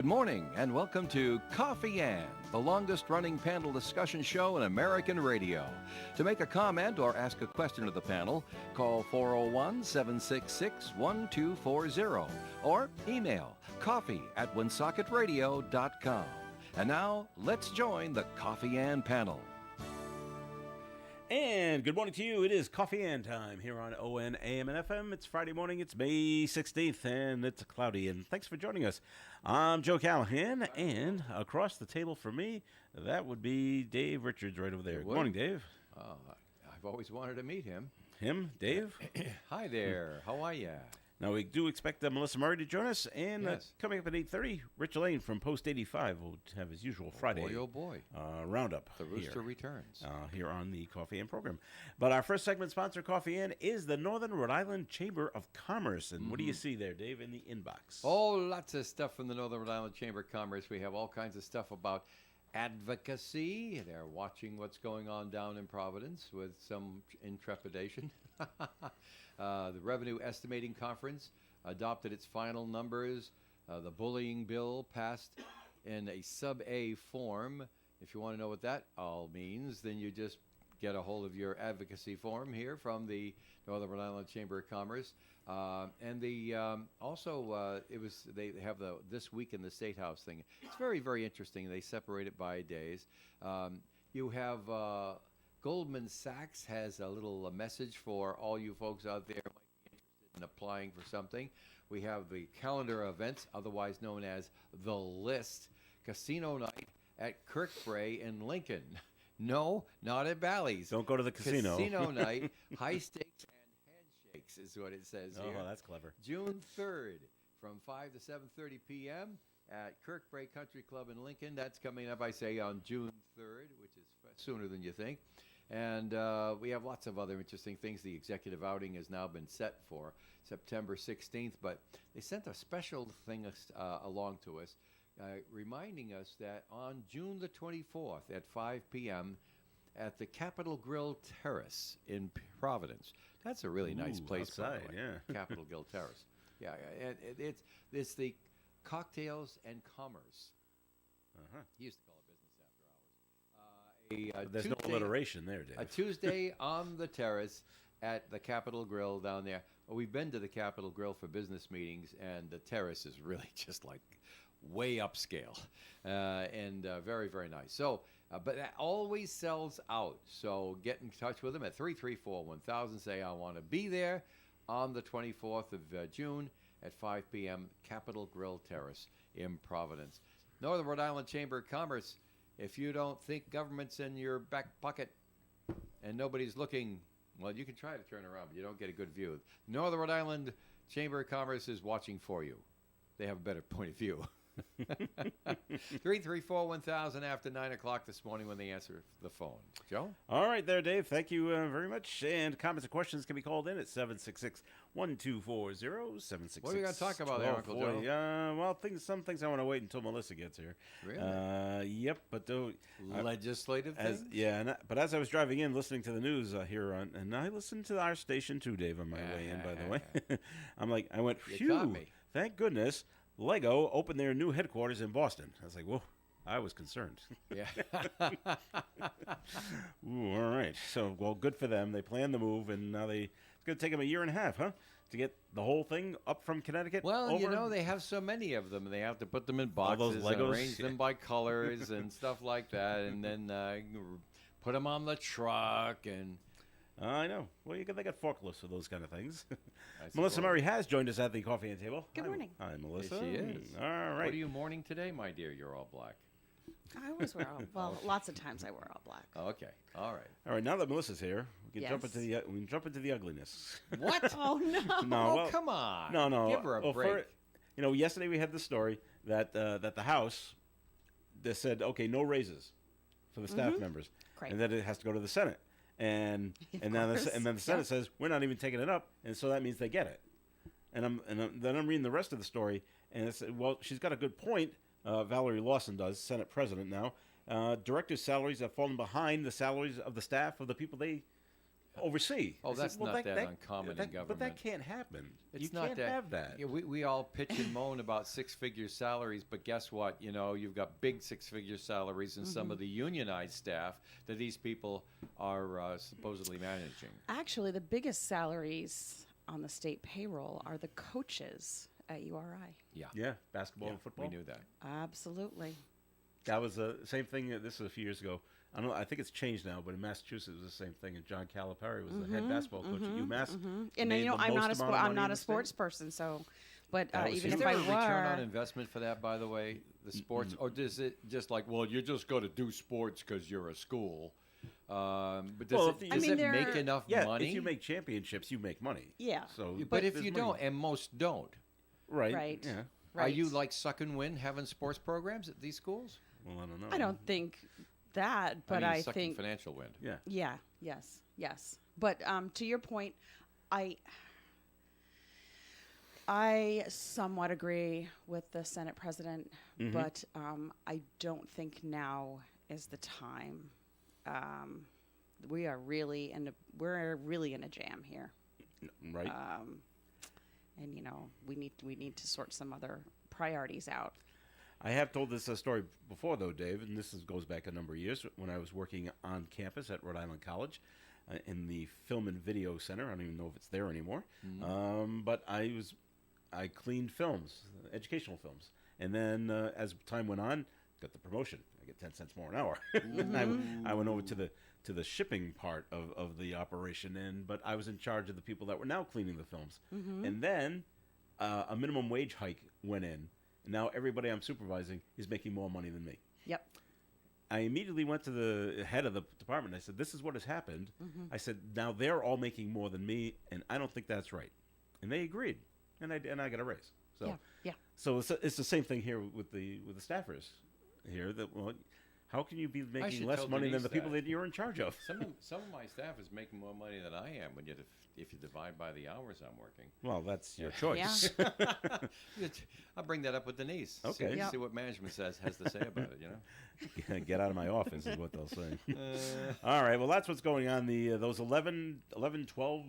Good morning and welcome to Coffee and, the longest-running panel discussion show in American radio. To make a comment or ask a question of the panel, call 401-766-1240 or email coffee@woonsockеtradio.com. And now, let's join the Coffee and panel. And good morning to you. It is Coffee and time here on ON, AM, and FM. It's Friday morning. It's May 16th, and it's cloudy. And thanks for joining us. I'm Joe Callahan, and across the table from me, that would be Dave Richards right over there. Good morning, Dave. I've always wanted to meet him. Him, Dave? Hi there. How are you? Now, we do expect Melissa Murray to join us, and Yes. coming up at 8:30, Rich Lane from Post 85 will have his usual Friday boy. roundup. The rooster returns. Here on the Coffee and program. But our first segment sponsor, Coffee and, is the Northern Rhode Island Chamber of Commerce. And what do you see there, Dave, in the inbox? Oh, lots of stuff from the Northern Rhode Island Chamber of Commerce. We have all kinds of stuff about advocacy. They're watching what's going on down in Providence with some intrepidation. The Revenue Estimating Conference adopted its final numbers. The bullying bill passed in a sub-A form. If you want to know what that all means, then you just get a hold of your advocacy form here from the Northern Rhode Island Chamber of Commerce. And the they have the This Week in the State House thing. It's very, very interesting. They separate it by days. You have Goldman Sachs has a little message for all you folks out there who might be interested in applying for something. We have the calendar events, otherwise known as The List, Casino Night at Kirkbrae in Lincoln. No, not at Bally's. Don't go to the casino. Casino night, high stakes and handshakes is what it says here. Oh, that's clever. June 3rd from 5 to 7:30 p.m. at Kirkbrae Country Club in Lincoln. That's coming up, I say, on June 3rd, which is sooner than you think. And we have lots of other interesting things. The executive outing has now been set for September 16th, but they sent a special thing along to us, reminding us that on June the 24th at 5 p.m. at the Capitol Grill Terrace in Providence. That's a really nice place, outside, by the way. yeah. Capitol Grill Terrace. Yeah, and it's the Cocktails and Commerce. He used to call it business after hours. There's no alliteration there, Dave. A Tuesday on the terrace at the Capitol Grill down there. Well, we've been to the Capitol Grill for business meetings, and the terrace is really just like way upscale and very, very nice. So, but that always sells out. So get in touch with them at 334-1000. Say, I want to be there on the 24th of June at 5 p.m. Capitol Grill Terrace in Providence. Northern Rhode Island Chamber of Commerce. If you don't think government's in your back pocket and nobody's looking, well, you can try to turn around, but you don't get a good view. Northern Rhode Island Chamber of Commerce is watching for you. They have a better point of view. 334-1000 after 9 o'clock this morning when they answer the phone. Joe? All right there, Dave. Thank you very much. And comments and questions can be called in at 766-1240, 766. What are we going to talk about there, Uncle Joe? Well, some things I want to wait until Melissa gets here. Really? Yep. But Legislative things? But as I was driving in, listening to the news here on, and I listened to our station too, Dave, on my way in, by the way. I went, You caught phew, me. thank goodness. Lego opened their new headquarters in Boston. I was like, whoa, I was concerned. Yeah. Ooh, all right. So, well, good for them. They planned the move, and now it's going to take them a year and a half, huh, to get the whole thing up from Connecticut Well, over? they have so many of them. They have to put them in All those boxes and Legos? arrange them by colors and stuff like that, and then put them on the truck and... I know. Well, they got forklifts for those kind of things. suppose. Melissa Murray has joined us at the Coffee and Table. Good morning. Hi, Melissa. Yes, she is. All right. What are you mourning today, my dear? You're all black. I always wear lots of times I wear all black. Oh, okay. All right. All right. Now that Melissa's here, we can Yes. jump into the ugliness. What? Oh, no. No, Come on. No. Give her a break. Yesterday we had the story that the House they said, okay, no raises for the staff members, Great. and then it has to go to the Senate, and then the Senate says we're not even taking it up, and so that means they get it. And then I'm reading the rest of the story, and it's, well, she's got a good point. Valerie Lawson does, Senate President now. Directors' salaries have fallen behind the salaries of the staff of the people they oversee. Oh, I said, that's not that uncommon in government. But that can't happen. It's you not can't that. have that. Yeah, we all pitch and moan about six-figure salaries, but guess what? You know, you've got big six-figure salaries in some of the unionized staff that these people are supposedly managing. Actually, the biggest salaries on the state payroll are the coaches at URI. Yeah. Yeah, basketball Yeah, and football. we knew that. Absolutely. That was the same thing. This was a few years ago. I don't know. I think it's changed now, but in Massachusetts it was the same thing. And John Calipari was the head basketball coach at UMass. And Made you know, the I'm most not a amount of I'm money not in a the state. sports person, so. But That was even huge. Is if there I a return on were, investment for that, by the way, the sports, or does it just like, well, you just got to do sports because you're a school? But does Well, it, if you- does I mean, it make there- enough Yeah, money? if you make championships, you make money. Yeah. So, but if there's you money. don't, and most don't, right, Right. Yeah. right. are you like Suck and Win having sports programs at these schools? Well, I don't know. I don't think that, but I mean, I Suck think and Financial Win. Yeah. Yeah. Yes. But to your point, I somewhat agree with the Senate president, but I don't think now is the time. We're really in a jam here, Right. and you know we need to sort some other priorities out. I have told this story before, though, Dave, and goes back a number of years when I was working on campus at Rhode Island College in the Film and Video Center. I don't even know if it's there anymore. But I cleaned films, educational films. And then as time went on, got the promotion. I get 10 cents more an hour. I went over to the shipping part of the operation, but I was in charge of the people that were now cleaning the films. And then a minimum wage hike went in. And now everybody I'm supervising is making more money than me. Yep. I immediately went to the head of the department. I said, this is what has happened. I said, now they're all making more than me, and I don't think that's right. And they agreed, and I got a raise. So, Yeah. So it's the same thing here with the staffers here. That how can you be making should less tell money than Denise the people that. that you're in charge of? Some of my staff is making more money than I am if you divide by the hours I'm working. Well, that's your choice. I'll bring that up with Denise. Okay. See, Yep. see what management has to say about it. You know. Get out of my office is what they'll say. All right. Well, that's what's going on. Those 11, 12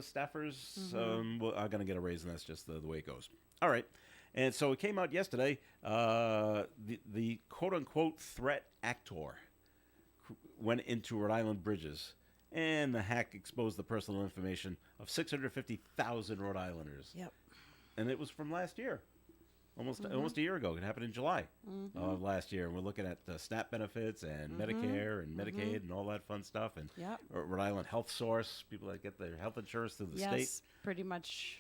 staffers are going to get a raise, and that's just the way it goes. All right. And so it came out yesterday. The quote-unquote threat actor went into Rhode Island bridges, and the hack exposed the personal information of 650,000 Rhode Islanders. Yep. And it was from last year. Almost a year ago. It happened in July of last year. And we're looking at SNAP benefits and Medicare and Medicaid and all that fun stuff. And Yep. Rhode Island Health Source, people that get their health insurance through the Yes. state. Pretty much.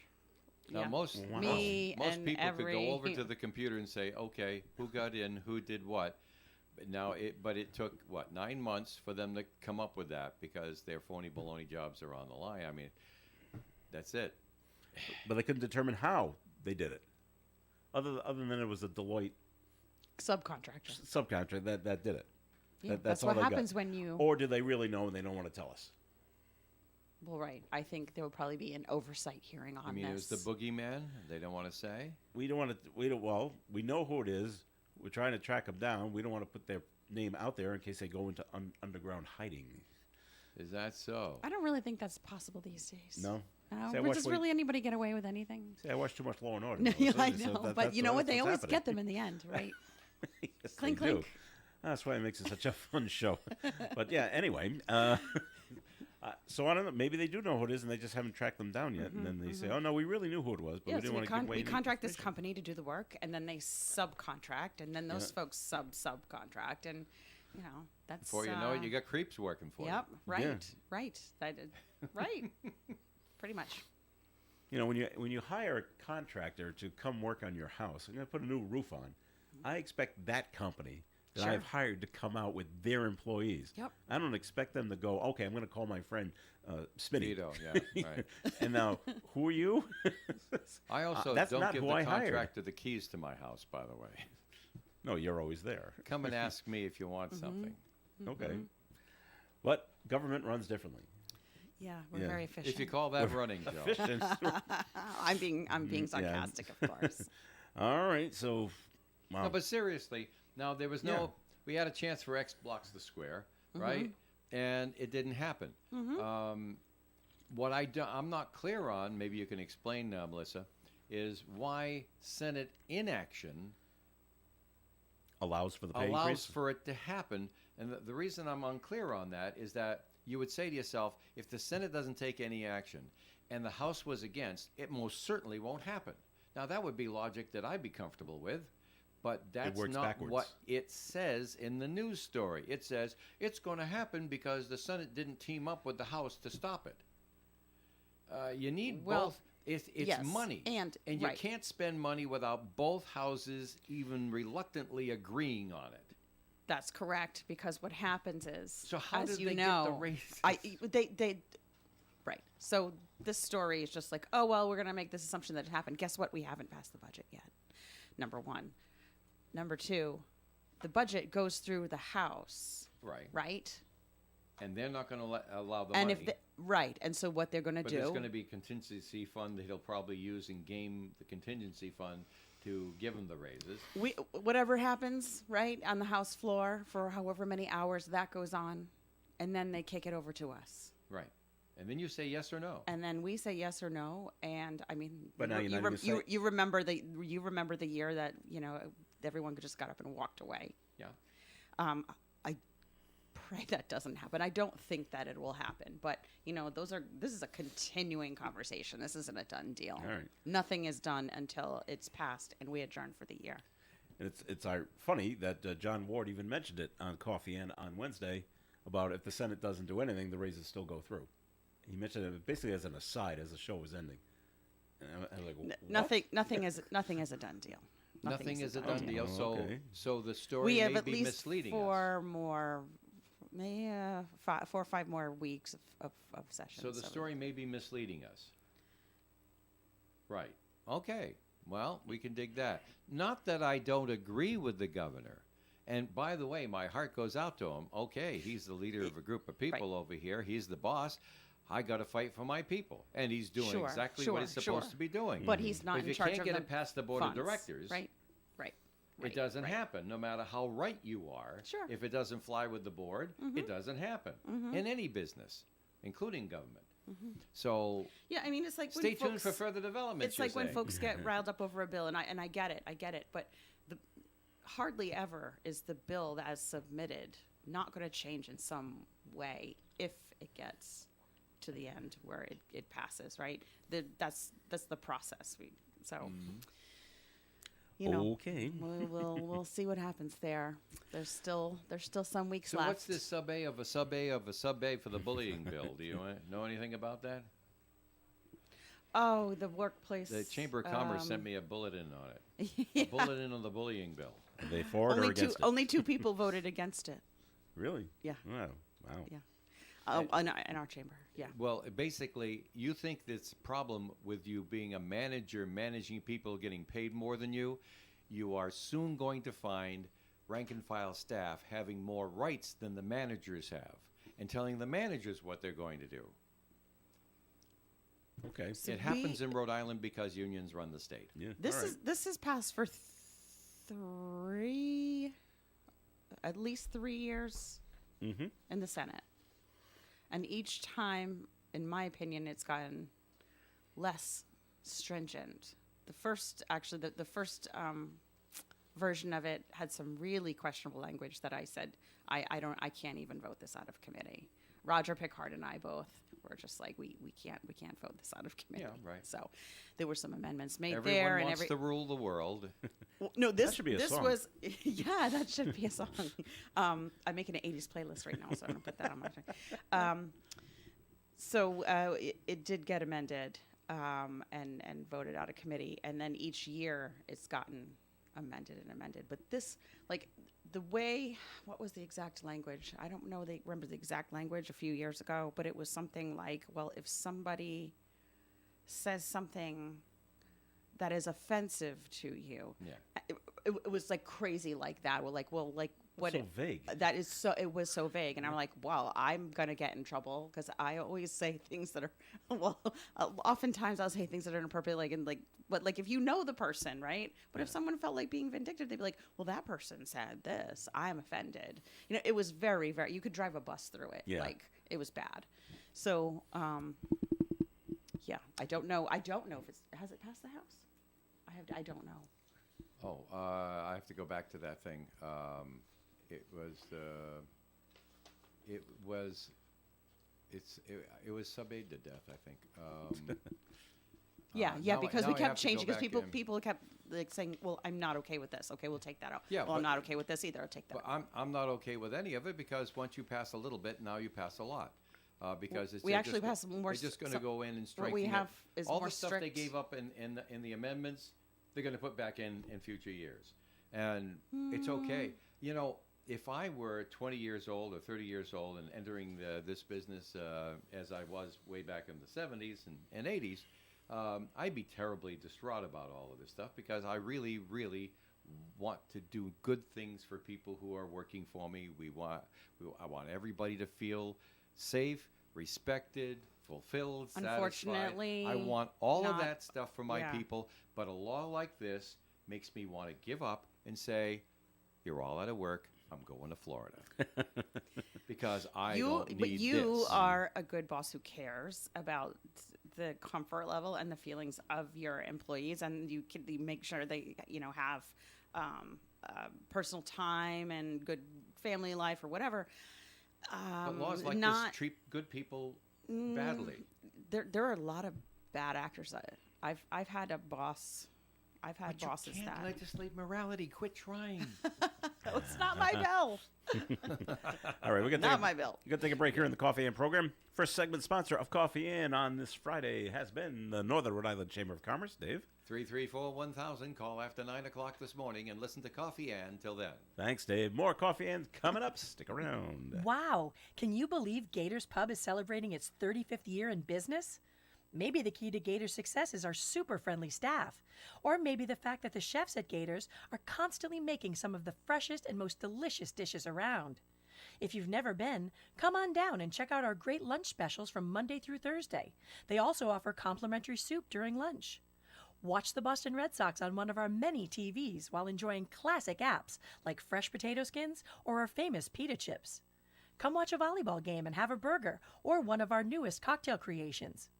Now, Yeah. most Me most and people could go over every- to the computer and say, okay, who got in, who did what. But it took, 9 months for them to come up with that because their phony baloney jobs are on the line. I mean, that's it. But they couldn't determine how they did it. Other than it was a Deloitte Subcontractor. subcontractor that did it. Yeah, That's all what they got. happens when you. Or do they really know and they don't want to tell us? Well, right. I think there would probably be an oversight hearing on I mean, it this. was the boogeyman. They don't want to say. We don't want to. We know who it is. We're trying to track them down. We don't want to put their name out there in case they go into underground hiding. Is that so? I don't really think that's possible these days. No. No. See, I Well, watch does what- really anybody get away with anything? See, I watch too much Law and Order. No, now, I so know. that- But that's you know what? They that's always what's get them happening. in the end, right? Yes, Clink, they do. clink. That's why it makes it such a fun show. But yeah, anyway. So I don't know. Maybe they do know who it is, and they just haven't tracked them down yet. And then they say, "Oh no, we really knew who it was, but we Yeah, didn't so want to give away." we any contract this information." company to do the work, and then they subcontract, and then those folks subcontract, and you know that's. Before you know it, you got creeps working for Yep. you. Right. Yeah. Right. Right. Pretty much. You know, when you hire a contractor to come work on your house, I'm going to put a new roof on. I expect that company that Sure. I've hired to come out with their employees. Yep. I don't expect them to go, okay, I'm going to call my friend Smitty. Vito, yeah, right. And now, who are you? I also That's don't not give who the I hired. contractor the keys to my house, by the way. No, you're always there. Come and ask me if you want something. Okay. But government runs differently. Yeah, we're Yeah. very efficient. If you call that running, Joe. Efficient. I'm being sarcastic, of course. All right, so, wow. No, but seriously, now there was no. Yeah. We had a chance for X blocks the square, right? And it didn't happen. What I'm not clear on, maybe you can explain, Melissa, is why Senate inaction Allows for the pay allows increase. for it to happen. And the reason I'm unclear on that is that you would say to yourself, if the Senate doesn't take any action and the House was against, it most certainly won't happen. Now, that would be logic that I'd be comfortable with, but that's works not backwards. what it says in the news story. It says it's going to happen because the Senate didn't team up with the House to stop it. You need both. It's yes, money, and you right. can't spend money without both houses even reluctantly agreeing on it. That's correct, because what happens is, So how as did you they know, get the raises? they right. So this story is just like, oh well, we're gonna make this assumption that it happened. Guess what? We haven't passed the budget yet. Number one. Number two, the budget goes through the House, Right. right? And they're not going to allow the And money. if right, and so what they're gonna But do? there's going to be contingency fund that he'll probably use and game the contingency fund to give him the raises. Whatever happens, right, on the House floor for however many hours that goes on, and then they kick it over to us. Right. And then you say yes or no. And then we say yes or no, and I mean, But now you're not even saying- you remember the year that everyone just got up and walked away. Yeah. I pray that doesn't happen. I don't think that it will happen, but this is a continuing conversation. This isn't a done deal. All right. Nothing is done until it's passed and we adjourn for the year. And it's funny that John Ward even mentioned it on Coffee and on Wednesday about if the Senate doesn't do anything, the raises still go through. He mentioned it basically as an aside as the show was ending. And I was like, what? Nothing is a done deal. Nothing is a done deal. Oh, So, okay. so the story We have may at be least misleading us. 4 or 5 more weeks of session. So the story may be misleading us. Right. Okay. Well, we can dig that. Not that I don't agree with the governor. And by the way, my heart goes out to him. Okay, he's the leader of a group of people over here. He's the boss. I got to fight for my people. And he's doing Sure, exactly sure, what he's supposed sure. to be doing. But he's not But if in you charge can't of get the it past the board funds, of directors, right? it doesn't happen. No matter how right you are, Sure. if it doesn't fly with the board, it doesn't happen in any business, including government. So Yeah, I mean, it's like stay when tuned folks, for further developments. It's like you're when saying. folks get riled up over a bill, and I get it, but hardly ever is the bill as submitted not going to change in some way if it gets to the end where it passes, right? That's the process. Okay. we'll see what happens there. There's still some weeks So left. what's this sub-A of a sub-A of a sub-A for the bullying bill? Do you know anything about that? Oh, the workplace. The Chamber of Commerce sent me a bulletin on it. Yeah. A bulletin on the bullying bill. Are they for it or against it? Only 2 people voted against it. Really? Yeah. Wow. Wow. Yeah. In our chamber. Yeah. Well, basically, you think this problem with you being a manager, managing people, getting paid more than you are soon going to find rank and file staff having more rights than the managers have and telling the managers what they're going to do. Okay. So It happens in Rhode Island because unions run the state. Yeah. This all right. this is passed for at least 3 years in the Senate, and each time, in my opinion, it's gotten less stringent. The first version of it had some really questionable language that I said I can't even vote this out of committee. Roger Pickard and I both were just like we can't vote this out of committee. Yeah, right. So there were some amendments made Everyone there, wants and to rule the world. well, no, this should be a this song. was yeah, that should be a song. I'm making an '80s playlist right now, so I'm gonna put that on my thing. So it did get amended and voted out of committee, and then each year it's gotten amended and amended. But this, like the way, what was the exact language? I don't know. They remember the exact language a few years ago, but it was something like, well, if somebody says something that is offensive to you, Yeah. it was like crazy like that. Well, like what So vague. that is so it was so vague, and I'm like, well, I'm gonna get in trouble because I always say things that are well, oftentimes I'll say things that are inappropriate, but if you know the person, right? But if someone felt like being vindictive, they'd be like, well, that person said this, I'm offended. It was very, very, you could drive a bus through it. Yeah. Like it was bad. So Yeah, I don't know. I don't know if has it passed the House. I don't know. Oh, I have to go back to that thing. It was, it was, it was sub-aid to death, I think. Yeah, now because now we I kept have to go changing because back in. people kept like saying, "Well, I'm not okay with this. Okay, we'll take that out. Yeah, well, I'm but- not okay with this either. I'll take that But out." I'm not okay with any of it because once you pass a little bit, now you pass a lot. Because it's We they're actually just, passed more They're just going so- to go in and strike. what we have is all more the stuff they strict. gave up in the amendments. They're going to put back in future years, and it's okay. You know, if I were 20 years old or 30 years old and entering this business as I was way back in the 70s and 80s, I'd be terribly distraught about all of this stuff because I really, really want to do good things for people who are working for me. I want everybody to feel safe, respected, fulfilled, Unfortunately, satisfied. I want all of not- that stuff for my yeah. people, but a law like this makes me want to give up and say, "You're all out of work. I'm going to Florida." Because I don't need but you this. are a good boss who cares about the comfort level and the feelings of your employees, and you make sure they have personal time and good family life or whatever. But laws like not this treat good people badly. there are a lot of bad actors. I've had a boss. I've had But bosses you can't that legislate morality. Quit trying. it's not my bill. All right, we're gonna Not my bill. We're gonna take a break here in the Coffee Inn program. First segment sponsor of Coffee Inn on this Friday has been the Northern Rhode Island Chamber of Commerce. Dave, 334-1000. Call after 9 o'clock this morning and listen to Coffee Ann till then. thanks, Dave. More Coffee Inn coming up. Stick around. Wow, can you believe Gators Pub is celebrating its 35th year in business? Maybe the key to Gators' success is our super friendly staff. Or maybe the fact that the chefs at Gators are constantly making some of the freshest and most delicious dishes around. If you've never been, come on down and check out our great lunch specials from Monday through Thursday. They also offer complimentary soup during lunch. Watch the Boston Red Sox on one of our many TVs while enjoying classic apps like fresh potato skins or our famous pita chips. Come watch a volleyball game and have a burger or one of our newest cocktail creations.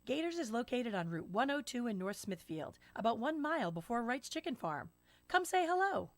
Gators is located on Route 102 in North Smithfield, about 1 mile before Wright's Chicken Farm. Come say hello.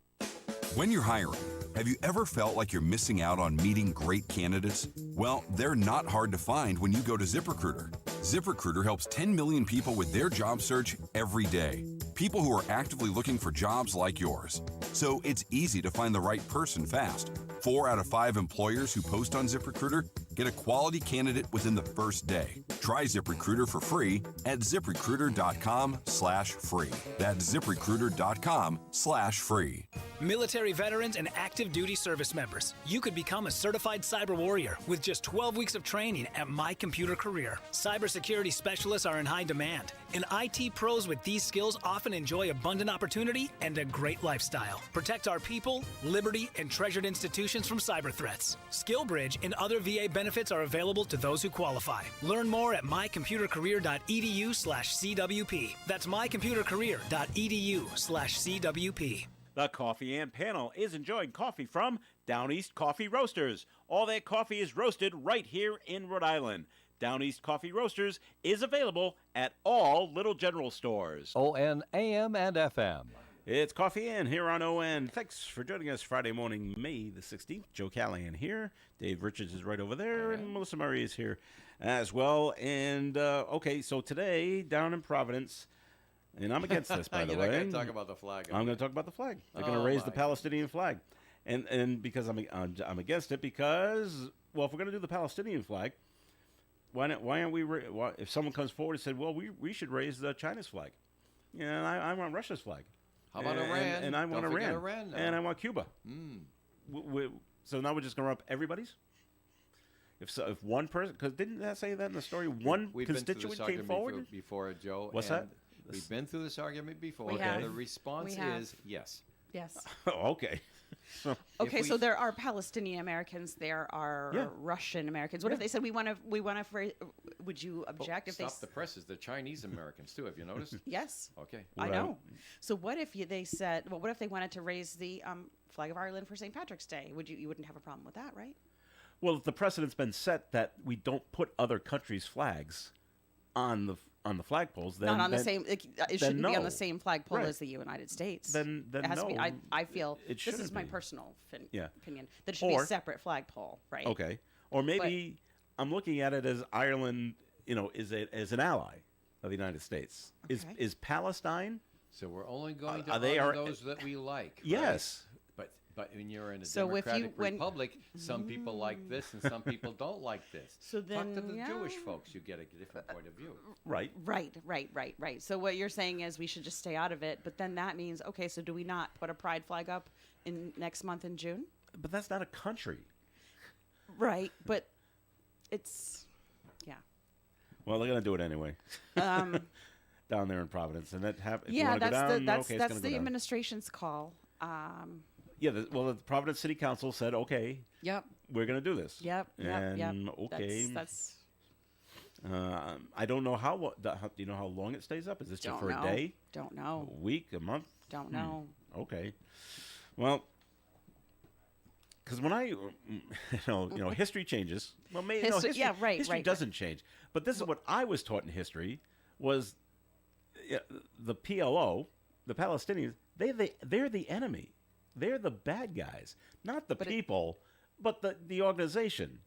When you're hiring, have you ever felt like you're missing out on meeting great candidates? Well, they're not hard to find when you go to ZipRecruiter. ZipRecruiter helps 10 million people with their job search every day. People who are actively looking for jobs like yours. So it's easy to find the right person fast. 4 out of 5 employers who post on ZipRecruiter get a quality candidate within the first day. Try ZipRecruiter for free at ZipRecruiter.com/free. That's ZipRecruiter.com/free. Military veterans and active duty service members, you could become a certified cyber warrior with just 12 weeks of training at My Computer Career. Cybersecurity specialists are in high demand, and IT pros with these skills often enjoy abundant opportunity and a great lifestyle. Protect our people, liberty, and treasured institutions from cyber threats. SkillBridge and other VA benefits are available to those who qualify. Learn more at mycomputercareer.edu/CWP. That's mycomputercareer.edu/CWP. The Coffee Inn panel is enjoying coffee from Down East Coffee Roasters. All their coffee is roasted right here in Rhode Island. Down East Coffee Roasters is available at all Little General stores. ON AM and FM. It's Coffee Inn here on ON. Thanks for joining us Friday morning, May the 16th. Joe Callahan here. Dave Richards is right over there, and Melissa Murray is here as well. And, okay, so today, down in Providence, and I'm against this, by the You're way. not going to talk about the flag. I'm going to talk about the flag. They're going to Oh, raise the my Palestinian flag. And because I'm against it because, well, if we're going to do the Palestinian flag, why aren't we, if someone comes forward and said, well, we should raise the China's flag. Yeah, and I want Russia's flag. How about And- Iran? And I want Don't forget Iran. Iran now. And I want Cuba. Mm. So now we're just going to run up everybody's? If one person, because didn't that say that in the story? One We've been through constituent this came argument forward? before, Joe. What's and that? We've been through this argument before. We and have. the response We have. is yes. Yes. Oh, okay. Okay, we- so there are Palestinian Americans. There are Yeah. Russian Americans. What if they said we want to? Would you object if they? Stop the presses. The Chinese Americans too. Have you noticed? Yes. Okay. I Right. know. So what if they said? Well, what if they wanted to raise the flag of Ireland for St. Patrick's Day? You wouldn't have a problem with that, right? Well, the precedent's been set that we don't put other countries' flags on on the flagpoles, then Not on the then- same. It then shouldn't be on no. the same flagpole Right. as the United States. Then it has to be. no, I feel it this is shouldn't my be. personal Yeah. opinion that it should be Or- a separate flagpole, right? Okay. Or maybe I'm looking at it as Ireland, is an ally of the United States. Okay. Is Palestine? So we're only going to Are honor they are- those that we like. right? Yes. But when you're in a So if you- democratic when- republic, some people like this and some people don't like this. So Talk to then, the yeah. Jewish folks. You get a different point of view. Right. Right. So what you're saying is we should just stay out of it, but then that means okay. So do we not put a pride flag up in next month in June? But that's not a country. Right, but it's yeah. Well, they're going to do it anyway. Um, Down there in Providence. And that if you yeah, want to go that's down, that's okay, it's that's gonna the go down. administration's call. Yeah, the Providence City Council said, okay, Yep. we're going to do this. Yep. And okay. That's I don't know do you know how long it stays up? Is this just don't for know. a day? Don't know. A week? A month? Don't know. Okay. Well, because when history changes. Well, maybe History- history, yeah, right, history right. doesn't change. But this is what I was taught in history was the PLO, the Palestinians. They're the enemy. They're the bad guys, not the But people, but the organization.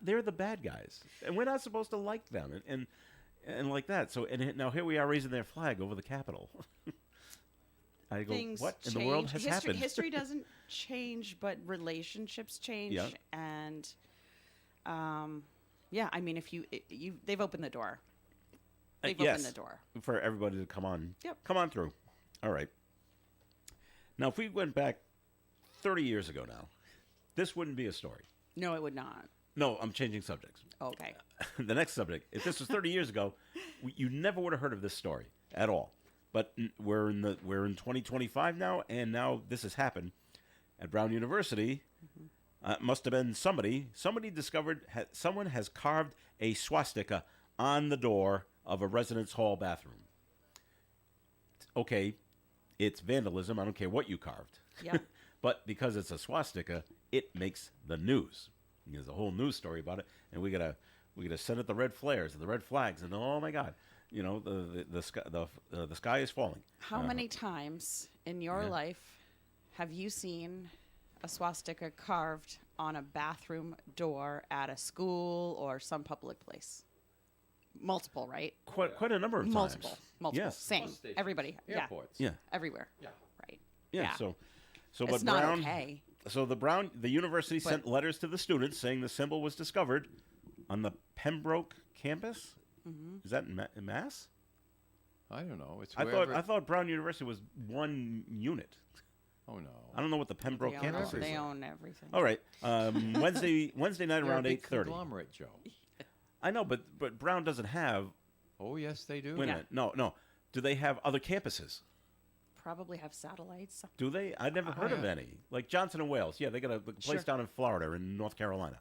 They're the bad guys, and we're not supposed to like them and like that. So now here we are raising their flag over the Capitol. I go, Things what in change. the world has happened? History doesn't change, but relationships change. Yeah. And, yeah, I mean, if they've opened the door. They've Yes, opened the door. for everybody to come on. Yep. Come on through. All right. Now, if we went back 30 years ago now, this wouldn't be a story. No, it would not. No, I'm changing subjects. Okay. The next subject. If this was 30 years ago, you never would have heard of this story at all. But we're in 2025 now, and now this has happened at Brown University. Must have been somebody. Somebody discovered someone has carved a swastika on the door of a residence hall bathroom. Okay, it's vandalism. I don't care what you carved. Yeah. But because it's a swastika, it makes the news. There's a whole news story about it, and we gotta send it the red flares and the red flags, and oh my God, the sky is falling. How many times in your life have you seen a swastika carved on a bathroom door at a school or some public place? Multiple, right? Quite a number of times. Multiple. Yes. Same. Bus stations, Everybody. Airports. Yeah. Everywhere. Yeah. Right. Yeah. Yeah. So It's but not Brown. okay. So the university sent letters to the students saying the symbol was discovered on the Pembroke campus. Mm-hmm. Is that in Mass? I don't know. It's I wherever. thought Brown University was one unit. Oh no. I don't know what the Pembroke campus is. They own everything. All right. Wednesday night They're a around big 8:30. conglomerate, Joe. I know, but Brown doesn't have. Oh yes, they do. Wait a minute. No. Do they have other campuses? Probably have satellites. Do they? I never heard of any. Like Johnson and Wales. Yeah, they got a place Sure. down in Florida, in North Carolina.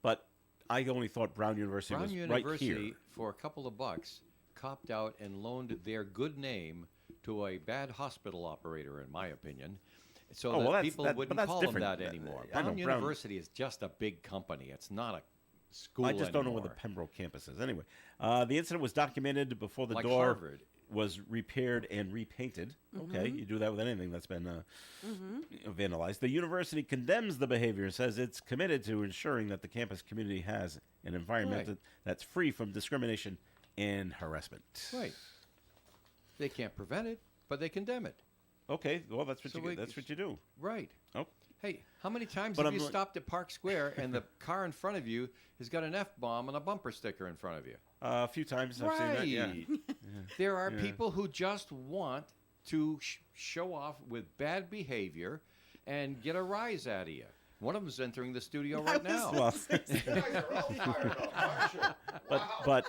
But I only thought Brown University Brown was University, right here. for a couple of bucks, copped out and loaned their good name to a bad hospital operator, in my opinion, so Oh, well, that that's- people that- but wouldn't that's call them different. that anymore. I know, Brown Brown- University is just a big company. It's not a school I just don't know where the anymore. Pembroke campus is. Anyway, the incident was documented before the Like door Harvard. was repaired and repainted. Okay, you do that with anything that's been vandalized. The university condemns the behavior and says it's committed to ensuring that the campus community has an environment Right. that's free from discrimination and harassment. Right. They can't prevent it, but they condemn it. Okay, well that's what So that's what you do. Right. Oh, Hey, how many times But have I'm you like- stopped at Park Square and the car in front of you has got an F-bomb and a bumper sticker in front of you? a few times I've seen that. Yeah. There are people who just want to show off with bad behavior and get a rise out of you. One of them's entering the studio right now. Well, but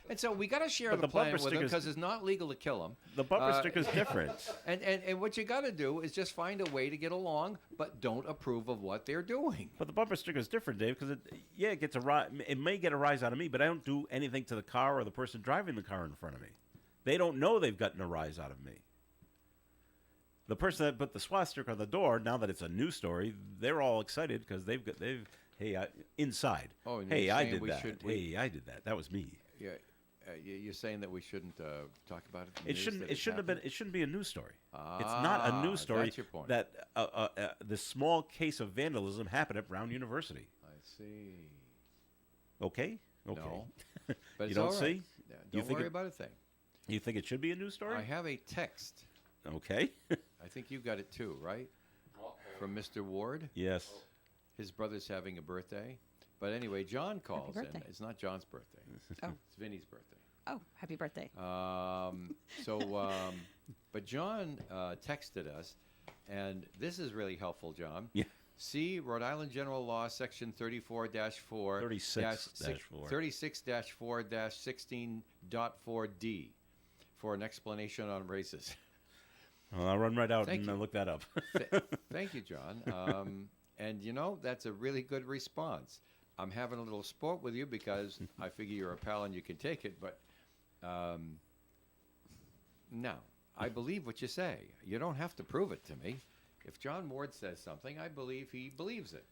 And so we got to share But the the plan bumper with them stickers- because it's not legal to kill them. the bumper sticker's different. And what you got to do is just find a way to get along, but don't approve of what they're doing. But the bumper sticker is different, Dave, because it gets a rise. It may get a rise out of me, but I don't do anything to the car or the person driving the car in front of me. They don't know they've gotten a rise out of me. The person that put the swastika on the door, now that it's a news story, they're all excited because inside. Oh, and Hey, you're I saying did we that. should- Hey, I did that. That was me. Yeah. You're saying that we shouldn't talk about it? in the It news, shouldn't. that It shouldn't have been. happened? It shouldn't be a news story. It's not a news story. That's your point. That the small case of vandalism happened at Brown University. I see. Okay. No, You but it's don't all right. see? Yeah, You don't think worry it- about a thing. You think it should be a news story? I have a text. Okay. I think you got it too, right? From Mr. Ward. Yes. His brother's having a birthday. But anyway, John calls in. birthday. It's not John's birthday. Oh. It's Vinny's birthday. Oh, happy birthday. But John texted us, and this is really helpful, John. Yeah. See Rhode Island General Law, Section 34-4, 36-4-16.4D for an explanation on races. Well, I'll run right out Thank and you. look that up. Thank you, John. And that's a really good response. I'm having a little sport with you because I figure you're a pal and you can take it, but no, I believe what you say. You don't have to prove it to me. If John Ward says something, I believe he believes it.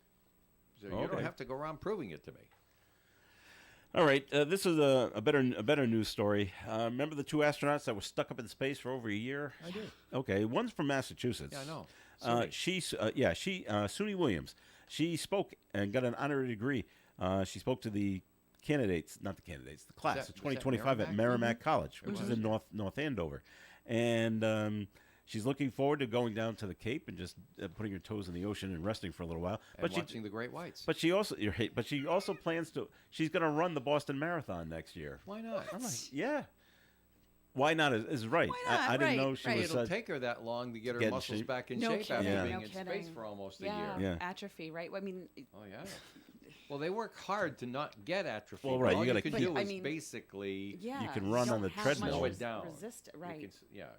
So you Okay. don't have to go around proving it to me. All right, this is a better news story. Remember the two astronauts that were stuck up in space for over a year? I do. Okay, one's from Massachusetts. Yeah, I know. Suni Williams. She spoke and got an honorary degree. She spoke to the class that- of 2025 was that at Merrimack? Merrimack College, which is in North Andover. And she's looking forward to going down to the Cape and just putting her toes in the ocean and resting for a little while. And watching the great whites. But she also plans to. She's going to run the Boston Marathon next year. Why not? I'm like, yeah. Why not is right. Why not? I didn't Right, know she right. was. It'll take her that long to get her get in muscles shape. back in No shape after kidding, being no in space kidding. for almost a Yeah, year. Yeah. atrophy, right? I mean, Oh yeah. Well, they work hard to not get atrophy. Well, but right, All you you gotta can keep- do But, I is mean, basically yeah. can run you on the don't have treadmill. slow much it down. Resist, You right. can,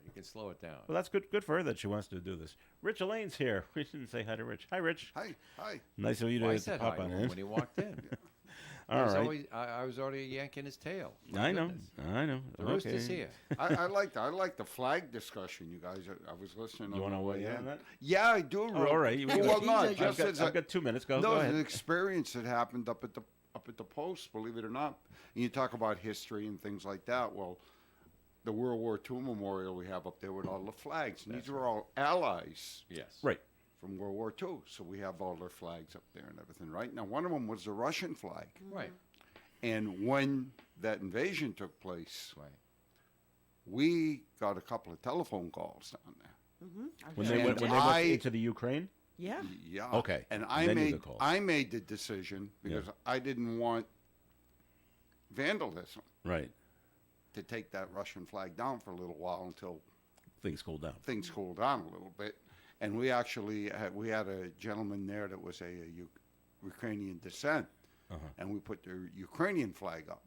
you can slow it down. Well, that's good for her that she wants to do this. Rich Elaine's here. We didn't say hi to Rich. Hi, Rich. Hi, hi. Nice of you Well, I to said pop hi on to him in. when he walked in. All right. I was already yanking his tail. My I know. goodness. I know. The rooster's Okay. here. I like the flag discussion, you guys. I was listening. You on want to the weigh way in on that? Yeah, I do. Oh, all right. Well, not I've just got, as I've got 2 minutes. Go no, ahead. an experience that happened up at the post. Believe it or not, and you talk about history and things like that. Well, the World War II memorial we have up there with all the flags, and these are all allies Yes. Right. from World War II. So we have all their flags up there and everything. Right now, one of them was the Russian flag. Right. And when that invasion took place, Right. we got a couple of telephone calls down there. When And they went I- into the Ukraine. Yeah. Yeah. Okay. And Then you got calls. I made the decision because I didn't want vandalism Right. to take that Russian flag down for a little while until Things cooled down. things cooled down a little bit. And we actually had a gentleman there that was a Ukrainian descent, and we put the Ukrainian flag up.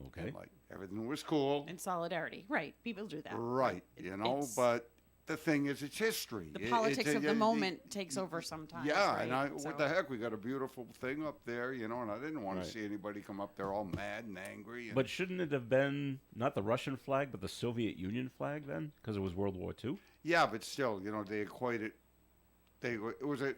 Okay. And, like, everything was cool. In solidarity, right? People do that. Right, It- you know, it's- but the thing is, it's history. the politics of the moment takes over sometimes. Yeah, right? and So- what the heck? We got a beautiful thing up there, you know, and I didn't want Right. to see anybody come up there all mad and angry. And But shouldn't it have been not the Russian flag, but the Soviet Union flag then? Because it was World War II? yeah, but still, you know, they equated. It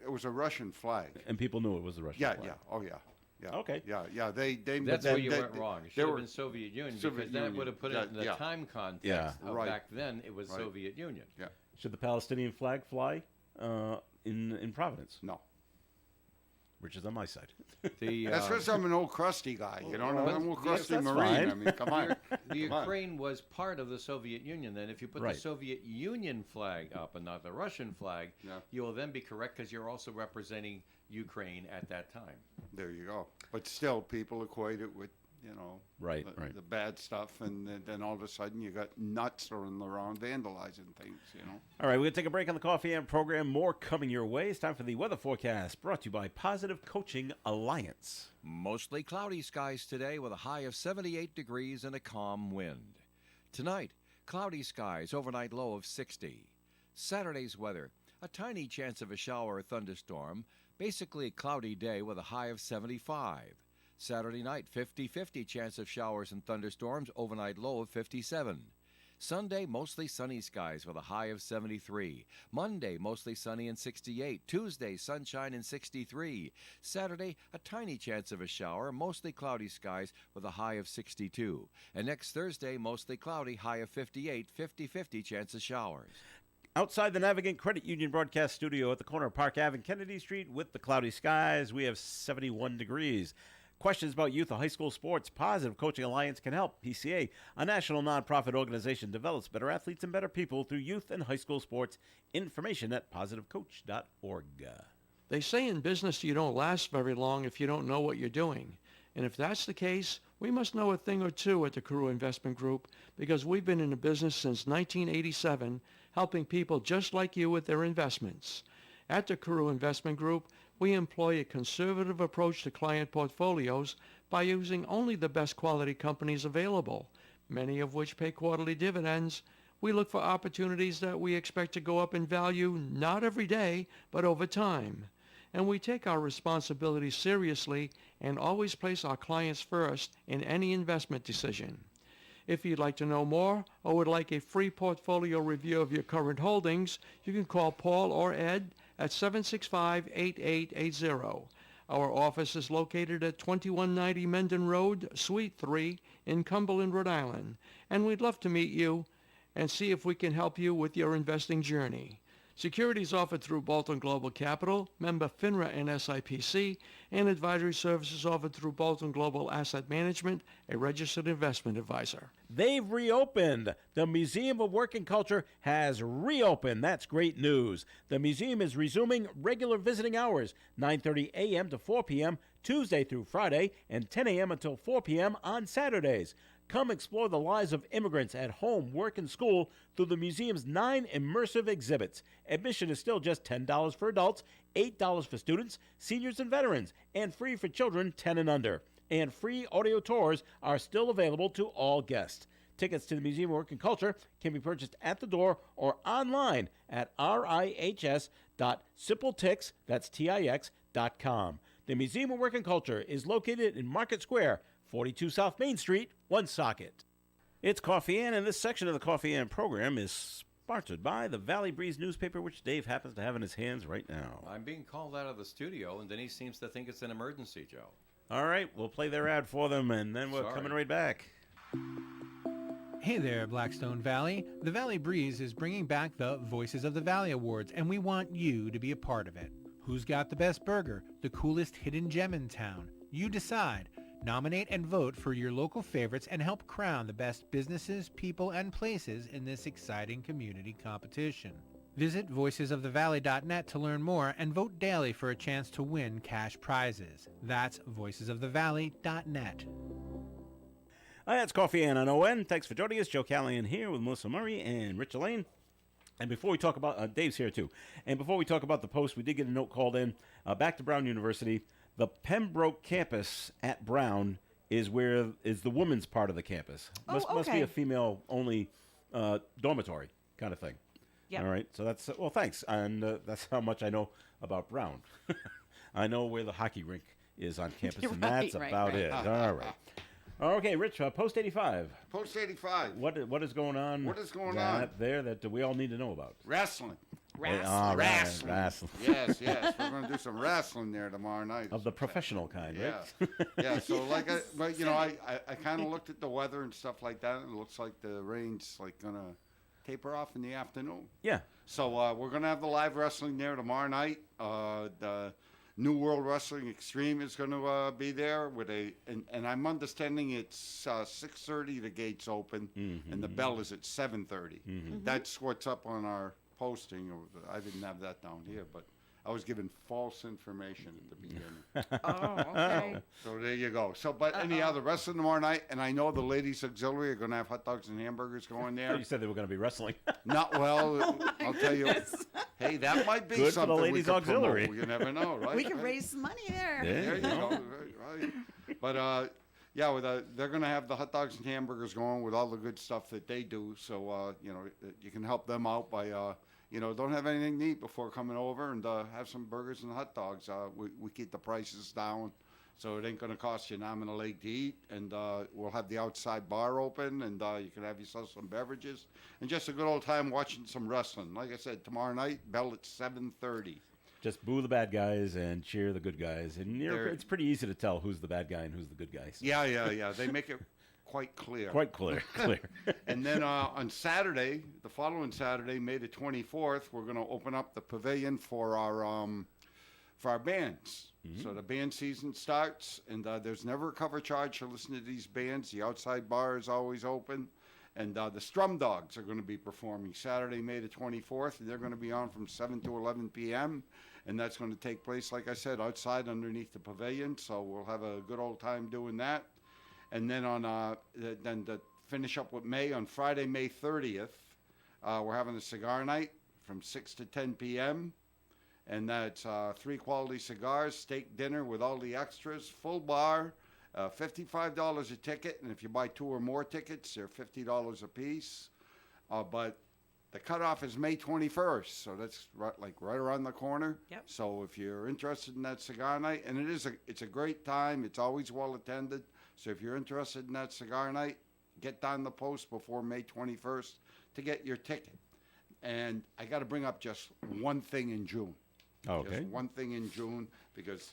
was a Russian flag. And people knew it was the Russian Yeah, flag. yeah, oh yeah, yeah. Okay. Yeah. They. That's they, where you they- went wrong. It they should have were- been Soviet Union Soviet because then it Union. would have put Yeah, it in the yeah. time context Yeah. of Right. back then it was Right. Soviet Union. Yeah. Should the Palestinian flag fly in Providence? No. Rich is on my side. The, That's because I'm an old crusty guy. You know, well, I'm an old yes, crusty that's Marine. fine. I mean, come on. the Come on. Ukraine was part of the Soviet Union then. If you put Right. the Soviet Union flag up and not the Russian flag, Yeah. you will then be correct because you're also representing Ukraine at that time. There you go. But still, people equate it with, you know, Right, the, right. the bad stuff, and then all of a sudden you got nuts running around vandalizing things, you know. All right, we're going to take a break on the Coffee Amp program. More coming your way. It's time for the weather forecast brought to you by Positive Coaching Alliance. Mostly cloudy skies today with a high of 78 degrees and a calm wind. Tonight, cloudy skies, overnight low of 60. Saturday's weather, a tiny chance of a shower or thunderstorm, basically a cloudy day with a high of 75. Saturday night, 50-50 chance of showers and thunderstorms, overnight low of 57. Sunday, mostly sunny skies with a high of 73. Monday, mostly sunny and 68. Tuesday, sunshine and 63. Saturday, a tiny chance of a shower, mostly cloudy skies with a high of 62. And next Thursday, mostly cloudy, high of 58, 50-50 chance of showers. Outside the Navigant Credit Union broadcast studio at the corner of Park Ave and Kennedy Street with the cloudy skies, we have 71 degrees. Questions about youth or high school sports? Positive Coaching Alliance can help. PCA, a national nonprofit organization, develops better athletes and better people through youth and high school sports. Information at positivecoach.org. They say in business you don't last very long if you don't know what you're doing. And if that's the case, we must know a thing or two at the Carew Investment Group, because we've been in the business since 1987, helping people just like you with their investments. At the Carew Investment Group, we employ a conservative approach to client portfolios by using only the best quality companies available, many of which pay quarterly dividends. We look for opportunities that we expect to go up in value not every day, but over time. And we take our responsibilities seriously and always place our clients first in any investment decision. If you'd like to know more or would like a free portfolio review of your current holdings, you can call Paul or Ed at 765-8880. Our office is located at 2190 Mendon Road, Suite 3 in Cumberland, Rhode Island. And we'd love to meet you and see if we can help you with your investing journey. Securities offered through Bolton Global Capital, member FINRA and SIPC, and advisory services offered through Bolton Global Asset Management, a registered investment advisor. They've reopened. The Museum of Work and Culture has reopened. That's great news. The museum is resuming regular visiting hours, 9:30 a.m. to 4 p.m. Tuesday through Friday, and 10 a.m. until 4 p.m. on Saturdays. Come explore the lives of immigrants at home, work, and school through the museum's 9 immersive exhibits. Admission is still just $10 for adults, $8 for students, seniors, and veterans, and free for children 10 and under. And free audio tours are still available to all guests. Tickets to the Museum of Work and Culture can be purchased at the door or online at rihs.simpletix, that's Tix.com. The Museum of Work and Culture is located in Market Square, 42 South Main Street, Woonsocket. It's Coffee Ann, and this section of the Coffee Ann program is sponsored by the Valley Breeze newspaper, which Dave happens to have in his hands right now. I'm being called out of the studio, and Denise seems to think it's an emergency, Joe. All right, we'll play their ad for them, and then we're coming right back. Hey there, Blackstone Valley. The Valley Breeze is bringing back the Voices of the Valley Awards, and we want you to be a part of it. Who's got the best burger? The coolest hidden gem in town? You decide. Nominate and vote for your local favorites and help crown the best businesses, people, and places in this exciting community competition. Visit voicesofthevalley.net to learn more and vote daily for a chance to win cash prizes. That's voicesofthevalley.net. That's Coffee Ann on ON. Thanks for joining us. Joe Callahan here with Melissa Murray and Rich Elaine. And before we talk about, Dave's here too. And before we talk about the post, we did get a note called in back to Brown University. The Pembroke campus at Brown is the women's part of the campus. Must be a female-only dormitory kind of thing. Yeah. All right. So that's well, thanks, and that's how much I know about Brown. I know where the hockey rink is on campus, and that's about it. All right. Okay, Rich. Post 85. Post 85. What is going on? What is going on there that we all need to know about? Wrestling. Wrestling. Yes. We're going to do some wrestling there tomorrow night. Of the professional kind, right? Yeah. So I kind of looked at the weather and stuff like that, and it looks like the rain's like going to taper off in the afternoon. Yeah. So we're going to have the live wrestling there tomorrow night. The New World Wrestling Extreme is going to be there with and I'm understanding it's 6:30 the gates open, and the bell is at 7:30. That's what's up on our posting. I didn't have that down here, but I was given false information at the beginning. Okay. So there you go. So, but anyhow, the wrestling tomorrow night, and I know the ladies auxiliary are going to have hot dogs and hamburgers going there. You said they were going to be wrestling. Not well. I'll tell you. Hey, that might be good something for the ladies auxiliary. You never know, right? We can raise some money there. There you go. Right. But they're going to have the hot dogs and hamburgers going with all the good stuff that they do. So you can help them out by don't have anything to eat before coming over and have some burgers and hot dogs. We keep the prices down So it ain't going to cost you an arm and a leg to eat. And we'll have the outside bar open, and you can have yourself some beverages. And just a good old time watching some wrestling. Like I said, tomorrow night, bell at 7:30. Just boo the bad guys and cheer the good guys. And it's pretty easy to tell who's the bad guy and who's the good guys. Yeah. They make it quite clear. Quite clear. And then on Saturday, the following Saturday, May the 24th, we're going to open up the pavilion for our bands. So the band season starts, and there's never a cover charge to listen to these bands. The outside bar is always open. And the Strum Dogs are going to be performing Saturday, May the 24th, and they're going to be on from 7 to 11 p.m., and that's going to take place, like I said, outside underneath the pavilion, so we'll have a good old time doing that. And then then to finish up with May, on Friday, May 30th, we're having a cigar night from 6 to 10 p.m., and that's 3 quality cigars, steak dinner with all the extras, full bar, $55 a ticket, and if you buy 2 or more tickets, they're $50 a piece. But the cutoff is May 21st, so that's right around the corner. Yep. So if you're interested in that cigar night, and it's a great time, it's always well attended. So if you're interested in that cigar night, get down the post before May 21st to get your ticket. And I got to bring up just one thing in June. Okay. Just one thing in June, because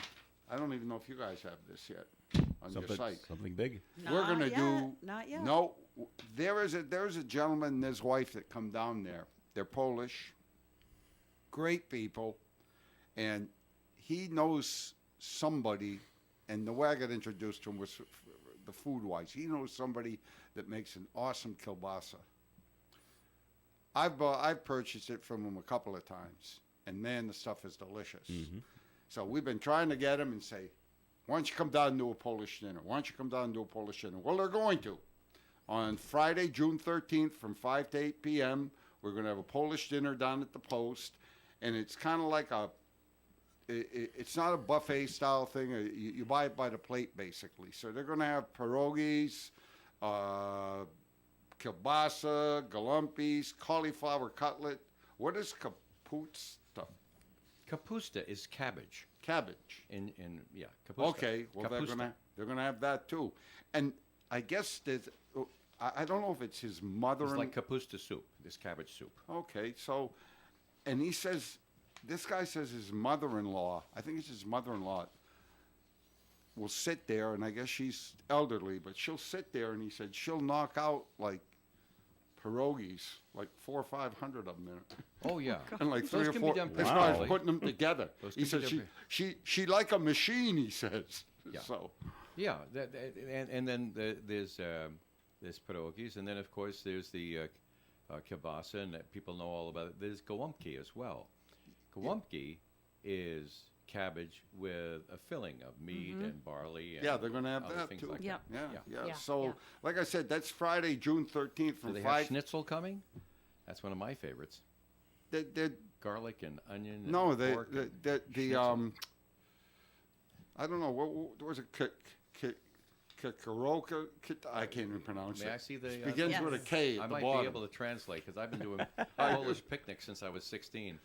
I don't even know if you guys have this yet on your site. Something big? We're going to do. Not yet. No, there is a gentleman and his wife that come down there. They're Polish, great people, and he knows somebody. And the way I got introduced to him was the food-wise. He knows somebody that makes an awesome kielbasa. I've purchased it from him a couple of times, and man, the stuff is delicious. So we've been trying to get him and say, why don't you come down and do a Polish dinner? Why don't you come down and do a Polish dinner? Well, they're going to. On Friday, June 13th, from 5 to 8 p.m., we're going to have a Polish dinner down at the Post, and it's kind of like it's not a buffet style thing. You buy it by the plate, basically. So they're going to have pierogies, kielbasa, galumpis, cauliflower cutlet. What is kapusta? Kapusta is cabbage. Cabbage. Kapusta. Okay, well they're gonna have that too, and I guess there's I don't know if it's his mother. It's like kapusta soup. This cabbage soup. Okay, so, and he says, this guy says his mother-in-law. I think it's his mother-in-law. Will sit there, and I guess she's elderly, but she'll sit there, and he said she'll knock out like pierogies, like 400 or 500 of them in it. Oh yeah, and like those 3 or can 4. be done As pretty far as quickly. putting them together, Those he can be says done she like a machine. He says. Yeah. So. Yeah, and then there's pierogies, and then of course there's the kielbasa, and people know all about it. There's gołąbki as well. Gołąbki is cabbage with a filling of meat and barley. And they're going to have other that things too. like Yeah. that. Yeah. So, like I said, that's Friday, June 13th from Do they 5. have schnitzel coming? That's one of my favorites. Garlic and onion. No, and pork and schnitzel. I don't know what was it? Kakaroka? I can't even pronounce it. May I see the? It begins with a Yes. K at I the might bottom. be able to translate because I've been doing Polish picnics since I was 16.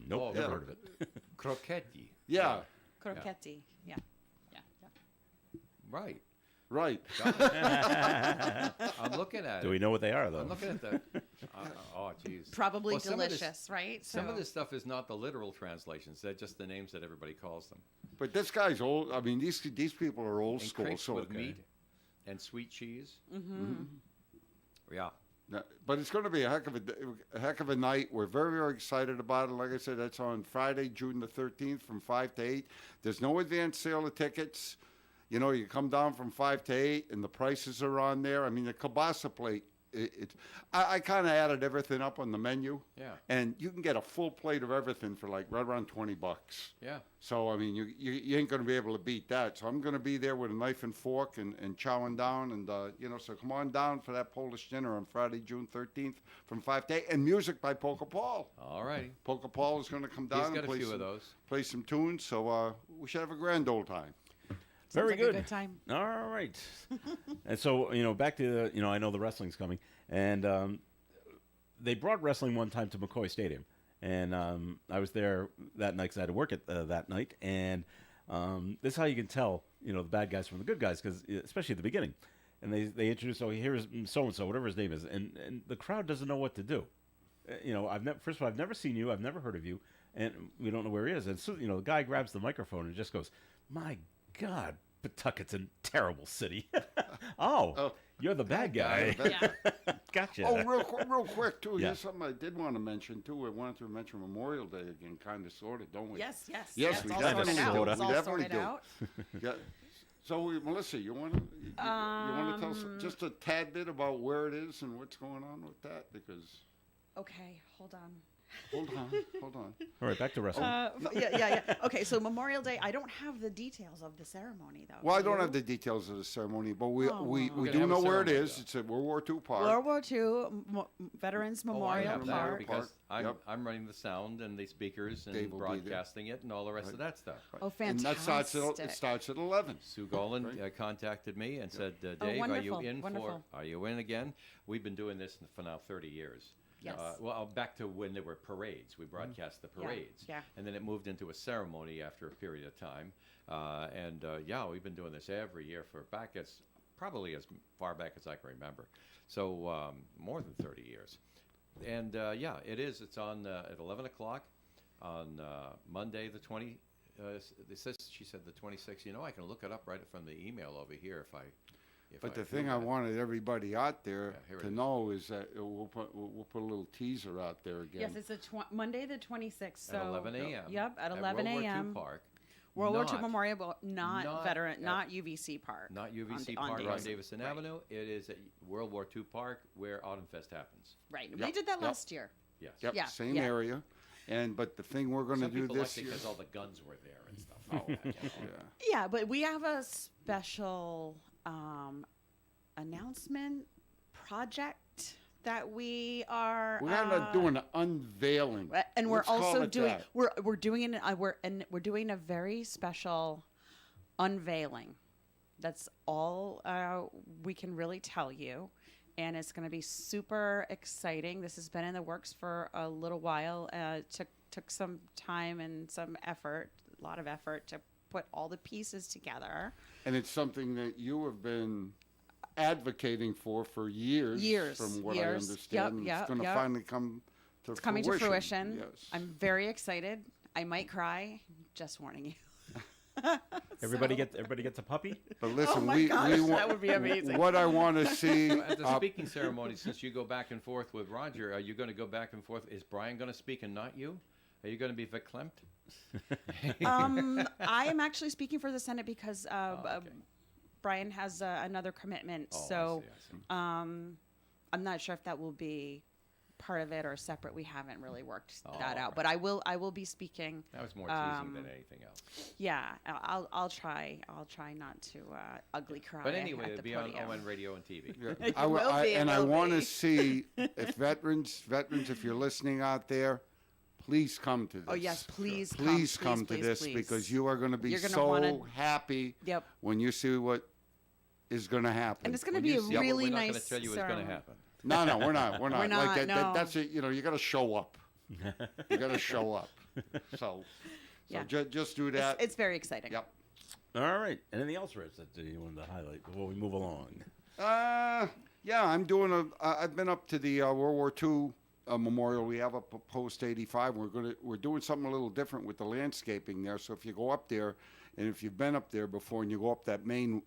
Nope, Oh, never yeah. heard of it. Croquetti. Yeah, Croquetti. Yeah. Right. right. I'm looking at it. Do we know what they are, though? I'm looking at the. Oh, jeez. Probably Well, some of this- delicious, right? Some of So- this stuff is not the literal translations. They're just the names that everybody calls them. But this guy's old. I mean, these people are old And school. crepes So, with meat and sweet cheese. Yeah. but it's going to be a heck of a night. We're very, very excited about it. Like I said, that's on Friday, June the 13th, from 5 to 8. There's no advance sale of tickets. You know, you come down from 5 to 8, and the prices are on there. I mean, the kielbasa plate. I kind of added everything up on the menu. Yeah. And you can get a full plate of everything for like right around $20. Yeah. So, I mean, you ain't going to be able to beat that. So I'm going to be there with a knife and fork and chowing down. And, so come on down for that Polish dinner on Friday, June 13th from 5 to 8. And music by Polka Paul. All righty. Polka Paul is going to come down He's and got a play few of those. play some tunes. So we should have a grand old time. Very Sounds like good. a good time. All right. And so, back to the, I know the wrestling's coming. And they brought wrestling one time to McCoy Stadium. And I was there that night because I had to work at that night. And This is how you can tell, the bad guys from the good guys, because especially at the beginning. And they introduce, here's so-and-so, whatever his name is. And the crowd doesn't know what to do. First of all, I've never seen you. I've never heard of you. And we don't know where he is. And so, the guy grabs the microphone and just goes, my God, Pawtucket's a terrible city. Oh, you're the bad guy. Gotcha. Oh, real quick, too. Yeah. Here's something I did want to mention, too. I wanted to mention Memorial Day again, kind of, sort of, don't we? Yes. Yes, it's we all definitely sorted out. do. It's We all definitely sorted do. out. Yeah. So, Melissa, you want to tell us just a tad bit about where it is and what's going on with that? Because Okay, hold on. hold on. All right, back to wrestling. Yeah. Okay, so Memorial Day, I don't have the details of the ceremony, though. Well, I Do don't you? have the details of the ceremony, but we Oh, we, wow. we We're do gonna know have a where it ceremony, is. though. It's at World War II Park. World War II Veterans Oh, I Memorial have that Park. because Yep. I'm running the sound and the speakers and Dave will be there. broadcasting it and all the rest of that stuff. Oh, And that fantastic. starts at 11. Sue Golan Right. Contacted me and said, Dave, Oh, are you wonderful. in again? We've been doing this for now 30 years. Yes. Back to when there were parades. We broadcast the Yeah, parades. yeah. And then it moved into a ceremony after a period of time. We've been doing this every year probably as far back as I can remember. So more than 30 years. And it is. It's on at 11 o'clock on Monday the 20. She said the 26th. I can look it up right from the email over here if I. But the thing I wanted everybody out there here it to is. know is that we'll put a little teaser out there again. Yes, it's Monday the 26th. So At 11 a.m. Yep, at 11 World War II a.m. Park. World War II Not- Memorial, but not at- UVC Park. Not UVC on Park on Davison. Davison Right. Avenue. It is at World War II Park where Autumn Fest happens. Right. Yep, We did that yep. last year. Yes. Yep, Yeah, same yeah. area. But the thing we're going to Some do people this liked it year. because all the guns were there and stuff. Yeah. Yeah, but we have a special announcement project that we are. We're not doing an unveiling. And we're Let's call also it doing that. we're doing we're doing a very special unveiling. That's all we can really tell you, and it's going to be super exciting. This has been in the works for a little while. Took some time and some effort, a lot of effort to put all the pieces together. And it's something that you have been advocating for years. Years, From what years. I understand. Yep, It's going to yep. finally come to It's coming to fruition. Yes. I'm very excited. I might cry. Just warning you. Everybody gets a puppy. But listen, my we gosh, want, that would be amazing. What I want to see. At the speaking ceremony, since you go back and forth with Roger, are you going to go back and forth? Is Brian going to speak and not you? Are you going to be verklempt? I am actually speaking for the Senate because okay. Brian has another commitment. Oh, I so see. I'm not sure if that will be part of it or separate. We haven't really worked that out. right. But I will be speaking. That was more teasing than anything else. Yeah, I'll try. I'll try not to ugly cry. But anyway, at it'll the be on podium. ON radio and TV. Yeah. It I will be, it I will want to be. see if veterans, if you're listening out there, please come to this. Oh yes, please come. Please come to please, this please. because you are going to be You're gonna so wanna- happy Yep. when you see what is going to happen. And it's going to When be you a see it, really we're not nice. going to tell you what's going to happen. No, we're not. We're not. We're not, Like no. that's it. You got to show up. You got to show up. So Yeah. just do that. It's very exciting. Yep. All right. Anything else, Rich, that you wanted to highlight before we move along? Yeah, I'm doing I've been up to the World War II memorial. We have a post 85. We're doing something a little different with the landscaping there. So if you go up there, and if you've been up there before, and you go up that main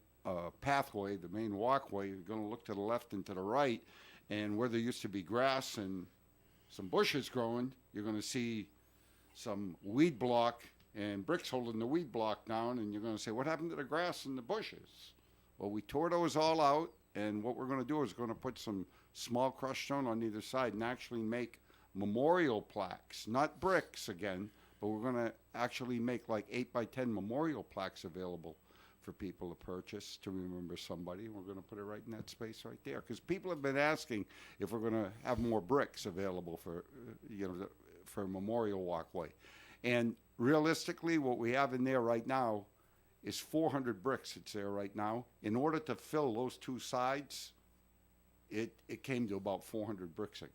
pathway, the main walkway, you're going to look to the left and to the right, and where there used to be grass and some bushes growing, you're going to see some weed block and bricks holding the weed block down, and you're going to say, what happened to the grass and the bushes? Well, we tore those all out, and what we're going to do is going to put some small crushed stone on either side and actually make memorial plaques, not bricks again, but we're going to actually make like 8x10 memorial plaques available for people to purchase to remember somebody. We're going to put it right in that space right there because people have been asking if we're going to have more bricks available for, for a memorial walkway. And realistically, what we have in there right now is 400 bricks. It's there right now. In order to fill those two sides, it came to about 400 bricks again.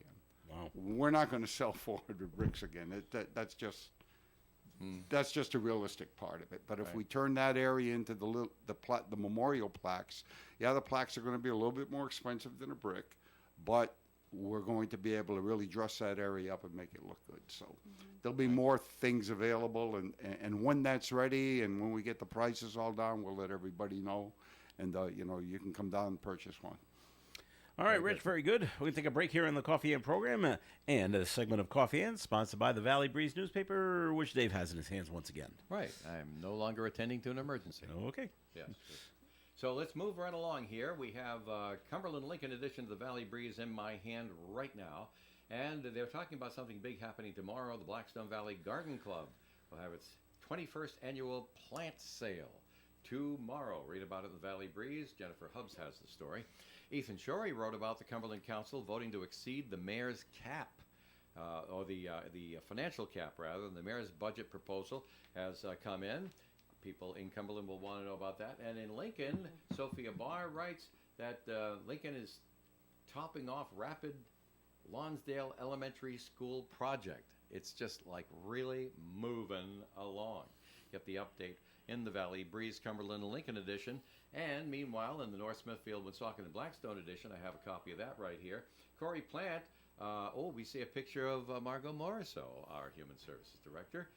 Wow. We're not going to sell 400 bricks again. That's just That's just a realistic part of it. But if Right. we turn that area into the memorial plaques, yeah, the plaques are going to be a little bit more expensive than a brick, but we're going to be able to really dress that area up and make it look good. So there'll be more things available, and when that's ready and when we get the prices all down, we'll let everybody know, and you can come down and purchase one. All right, Rich, very good. We're going to take a break here in the Coffee and program, and a segment of Coffee and sponsored by the Valley Breeze newspaper, which Dave has in his hands once again. Right. I'm no longer attending to an emergency. Okay. Yes. So let's move right along here. We have Cumberland Lincoln edition of the Valley Breeze in my hand right now. And they're talking about something big happening tomorrow. The Blackstone Valley Garden Club will have its 21st annual plant sale tomorrow. Read about it in the Valley Breeze. Jennifer Hubbs has the story. Ethan Shorey wrote about the Cumberland Council voting to exceed the mayor's cap, or the financial cap, rather. The mayor's budget proposal has come in. People in Cumberland will want to know about that. And in Lincoln, Sophia Barr writes that Lincoln is topping off Rapid Lonsdale Elementary School project. It's just like really moving along. Get the update in the Valley Breeze Cumberland and Lincoln edition. And meanwhile, in the North Smithfield, Woonsocket, and Blackstone edition, I have a copy of that right here. Corey Plant, we see a picture of Margot Morisseau, our Human Services Director,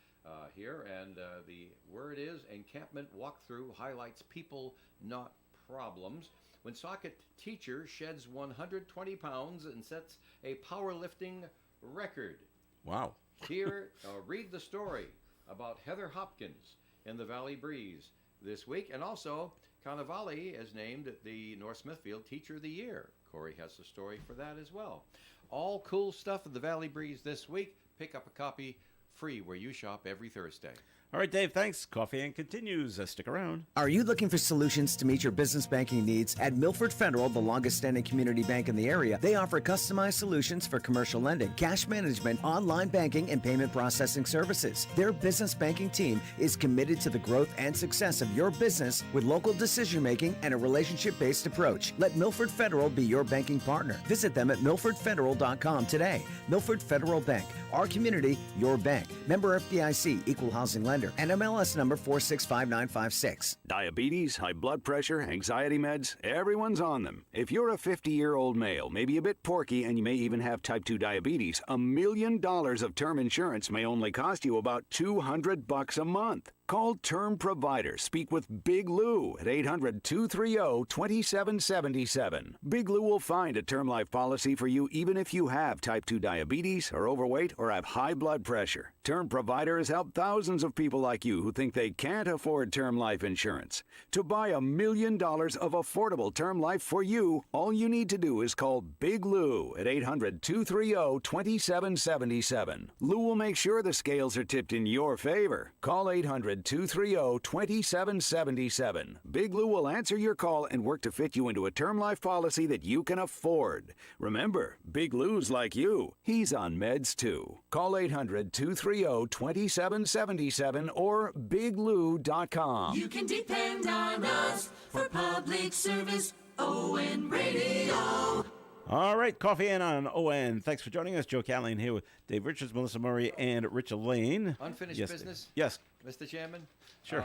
here. And the word is encampment walkthrough highlights people, not problems. Woonsocket teacher sheds 120 pounds and sets a powerlifting record. Wow. Here, read the story about Heather Hopkins in the Valley Breeze this week. And also, Cannavale is named the North Smithfield Teacher of the Year. Corey has the story for that as well. All cool stuff in the Valley Breeze this week. Pick up a copy free where you shop every Thursday. All right, Dave, thanks. Coffee and continues. Stick around. Are you looking for solutions to meet your business banking needs? At Milford Federal, the longest standing community bank in the area, they offer customized solutions for commercial lending, cash management, online banking, and payment processing services. Their business banking team is committed to the growth and success of your business with local decision making and a relationship-based approach. Let Milford Federal be your banking partner. Visit them at milfordfederal.com today. Milford Federal Bank, our community, your bank. Member FDIC, equal housing lender. NMLS number 465956. Diabetes, high blood pressure, anxiety meds, everyone's on them. If you're a 50-year-old male, maybe a bit porky, and you may even have type 2 diabetes, $1 million of term insurance may only cost you about $200 a month. Call Term Provider. Speak with Big Lou at 800-230-2777. Big Lou will find a term life policy for you even if you have type 2 diabetes, are overweight, or have high blood pressure. Term Provider has helped thousands of people like you who think they can't afford term life insurance. To buy $1 million of affordable term life for you, all you need to do is call Big Lou at 800-230-2777. Lou will make sure the scales are tipped in your favor. Call 800-230-2777. Big Lou will answer your call and work to fit you into a term life policy that you can afford. Remember, Big Lou's like you. He's on meds too. Call 800-230-2777 or biglou.com. You can depend on us for public service. ON Radio. All right, Coffee in on ON. Thanks for joining us. Joe Callahan here with Dave Richards, Melissa Murray, and Rich Lane. Unfinished Yes, business? Yes. Mr. Chairman? Sure.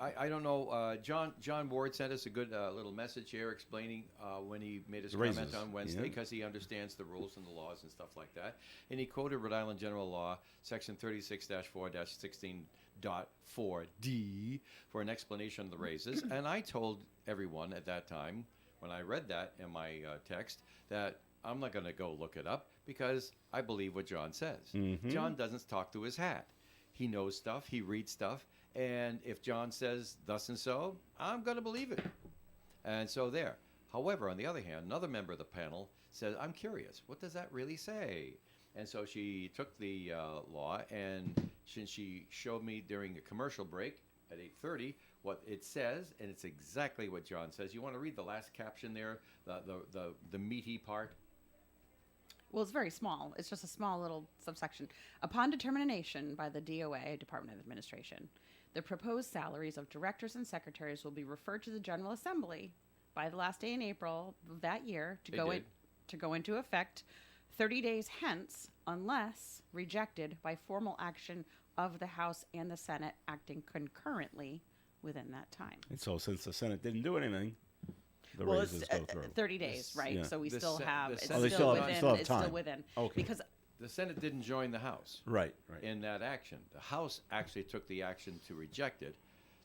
I don't know. John Ward sent us a good little message here explaining when he made his comment Raises, on Wednesday, because he understands the rules and the laws and stuff like that. And he quoted Rhode Island General Law, Section 36-4-16.4D, for an explanation of the raises. And I told everyone at that time, when I read that in my text, that I'm not going to go look it up because I believe what John says. Mm-hmm. John doesn't talk to his hat. He knows stuff. He reads stuff. And if John says thus and so, I'm going to believe it. And so there. However, on the other hand, another member of the panel said, I'm curious. What does that really say? And so she took the law, and she showed me during a commercial break at 8:30 what it says, and it's exactly what John says. You want to read the last caption there, the meaty part? Well, it's very small. It's just a small little subsection. Upon determination by the DOA, Department of Administration, the proposed salaries of directors and secretaries will be referred to the General Assembly by the last day in April of that year to go into effect 30 days hence unless rejected by formal action of the House and the Senate acting concurrently within that time. And so since the Senate didn't do anything, the Well, raises it's go through. 30 days, right? yeah. So we The still Se- have, the it's Senate- Oh, they still still have- within, still have it's still time. within. Okay. Because The Senate didn't join the House Right. in that action. The House actually took the action to reject it.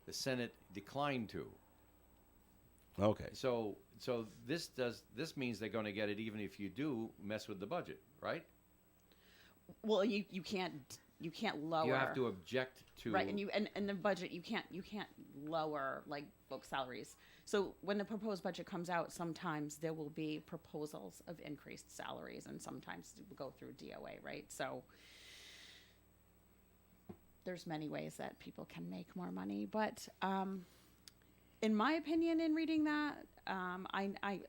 The Senate declined to. Okay. So this means they're going to get it even if you do mess with the budget, right? well, you can't lower. You have to object to Right, and and the budget you can't lower like folks' salaries. So when the proposed budget comes out, sometimes there will be proposals of increased salaries, and sometimes it will go through DOA, right? So there's many ways that people can make more money, but in my opinion, in reading that, I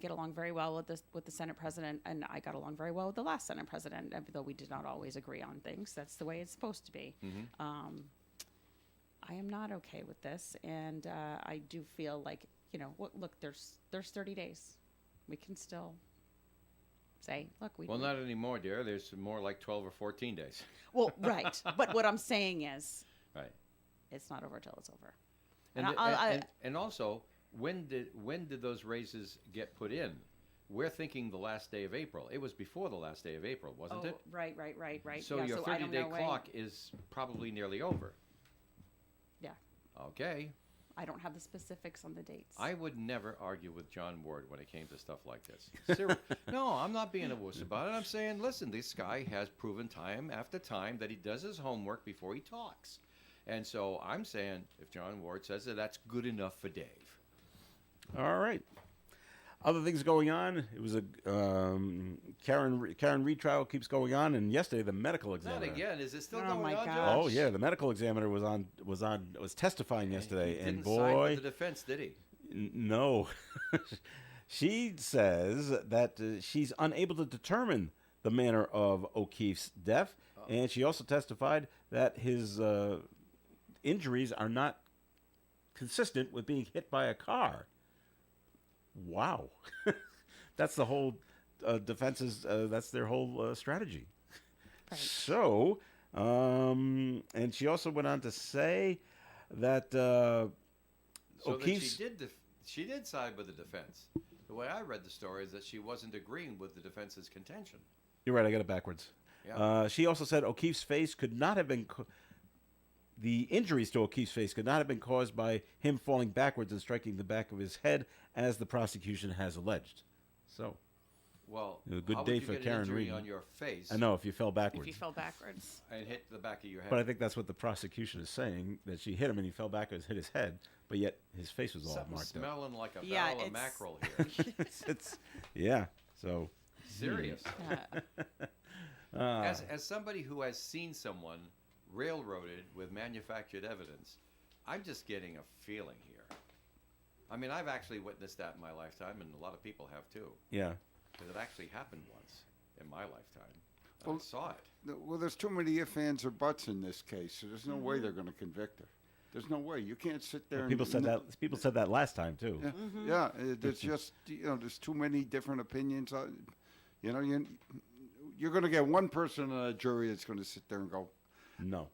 get along very well with the Senate president, and I got along very well with the last Senate president, though we did not always agree on things. That's the way it's supposed to be. I am not okay with this, and I do feel like, look, there's 30 days. We can still say, look, Well, not anymore, dear. There's more like 12 or 14 days. Well, right. But what I'm saying is, Right. it's not over till it's over. And also, when did those raises get put in? We're thinking the last day of April. It was before the last day of April, wasn't it? Right. So Yeah, your I don't 30-day know clock is probably nearly over. Yeah. Okay. I don't have the specifics on the dates. I would never argue with John Ward when it came to stuff like this. No, I'm not being a wuss about it. I'm saying, listen, this guy has proven time after time that he does his homework before he talks. And so I'm saying, if John Ward says it, that's good enough for Dave. All right. Other things going on. It was a Karen Reed trial keeps going on, and yesterday the medical examiner. Not again. Is it still Oh, going my on, gosh. Joe? Oh yeah, the medical examiner was testifying yesterday, He and didn't side boy, with the defense, did he? no. She says that she's unable to determine the manner of O'Keefe's death, and she also testified that his injuries are not consistent with being hit by a car. Wow. That's the whole defense's, that's their whole strategy. Right. So, and she also went on to say that So O'Keefe's... that she did side with the defense. The way I read the story is that she wasn't agreeing with the defense's contention. You're right, I got it backwards. Yeah. She also said O'Keefe's face could not have been... The injuries to O'Keefe's face could not have been caused by him falling backwards and striking the back of his head, as the prosecution has alleged. So, Well, a good how day would you for get Karen an injury Reed. on your face I know if you fell backwards. If you fell backwards. and hit the back of your head? But I think that's what the prosecution is saying, that she hit him and he fell backwards, hit his head, but yet his face was all Something marked up. smelling like a Yeah, barrel of it's- mackerel here. It's yeah. So Serious. Uh, As somebody who has seen someone railroaded with manufactured evidence, I'm just getting a feeling here. I mean, I've actually witnessed that in my lifetime, and a lot of people have too. yeah. Because it actually happened once in my lifetime. Well, I saw it. Well, there's too many ifs, ands, or buts in this case, so there's no way they're going to convict her. There's no way. You can't sit there. People said that. People said that last time too. Yeah, yeah. There's just there's too many different opinions. You're going to get one person on a jury that's going to sit there and go, No.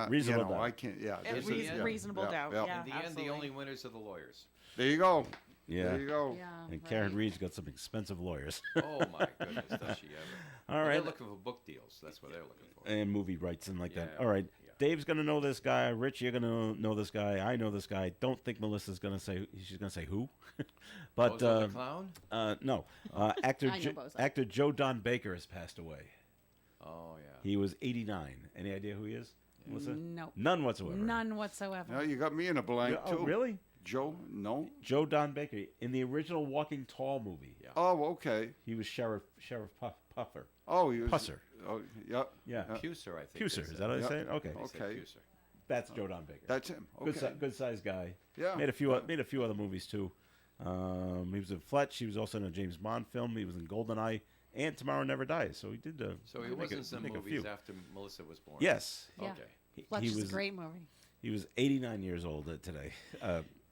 reasonable. doubt. I can't. Yeah, Yeah, this is- reasonable doubt, In yeah. the end, absolutely. the only winners are the lawyers. There you go. Yeah. There you go. Yeah, And Karen right. Reed's got some expensive lawyers. Oh my goodness, does she ever? All They're right. looking for book deals. That's what they're looking for. And movie rights and like that. Yeah, All right. yeah. Dave's gonna know this guy. Rich, you're gonna know this guy. I know this guy. Don't think Melissa's gonna say. She's gonna say who. But Bozo the clown? no. Actor I know Bozo. actor Joe Don Baker has passed away. Oh yeah. He was 89. Any idea who he is, Melissa? Nope. None whatsoever. None whatsoever. No, you got me in a blank Oh, too. really? Joe? No. Joe Don Baker in the original Walking Tall movie. Yeah. Oh, okay. He was Sheriff Puffer. Oh, he was. Pusser. Oh, yep. Yeah. Puser, I think. Puser. Is that how you Yeah. say it? Okay. They say Okay. Puser. That's Joe Don Baker. That's him. Okay. Good sized guy. Yeah. Made a few other movies too. He was in Fletch. He was also in a James Bond film. He was in GoldenEye and Tomorrow Never Dies. So he did. So he make was a- in some make a movies few. after Melissa was born. Yes. Yeah. Okay. Fletch he is was a great movie. He was 89 years old today.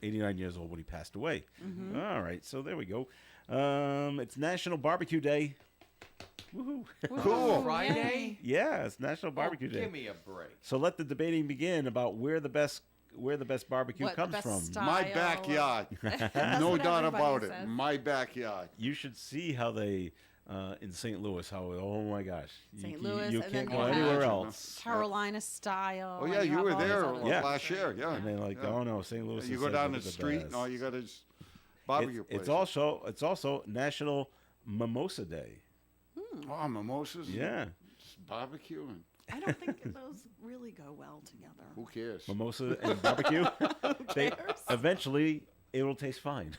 89 years old when he passed away. Mm-hmm. All right. So there we go. It's National Barbecue Day. Woohoo! Cool. Friday? Yeah, it's National Oh, Barbecue Day. give me a break. So let the debating begin about where the best barbecue What the comes best from. style My backyard. No what doubt everybody about it. says. My backyard. You should see how they in St. Louis. How oh my gosh, St. Louis, you and can't then go you anywhere have else. Carolina style. Oh and yeah, you have were all these there other Yeah. last year. Yeah. And they're like, yeah. oh no, St. Louis. You is go so down good, the street, and all you got is barbecue places. It's also National Mimosa Day. Oh, mimosas. Yeah, Just barbecuing. I don't think those really go well together. Who cares? mimosa and barbecue. Eventually, it will taste fine.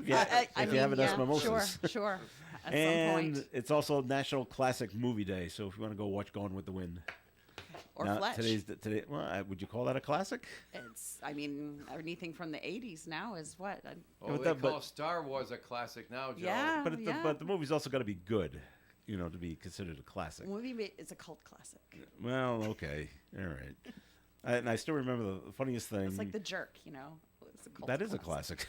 If you have enough mimosas. Sure. At And some point. it's also National Classic Movie Day. So if you want to go watch Gone with the Wind. Or Now, Fletch. Today, well, would you call that a classic? I mean, anything from the 80s now is what? Oh, but they that- call but- Star Wars a classic now, Joe. Yeah. But the movie's also got to be good, to be considered a classic. Movie is a cult classic. Well, okay, all right. And I still remember the funniest thing. It's like The Jerk, It's a cult that is a classic.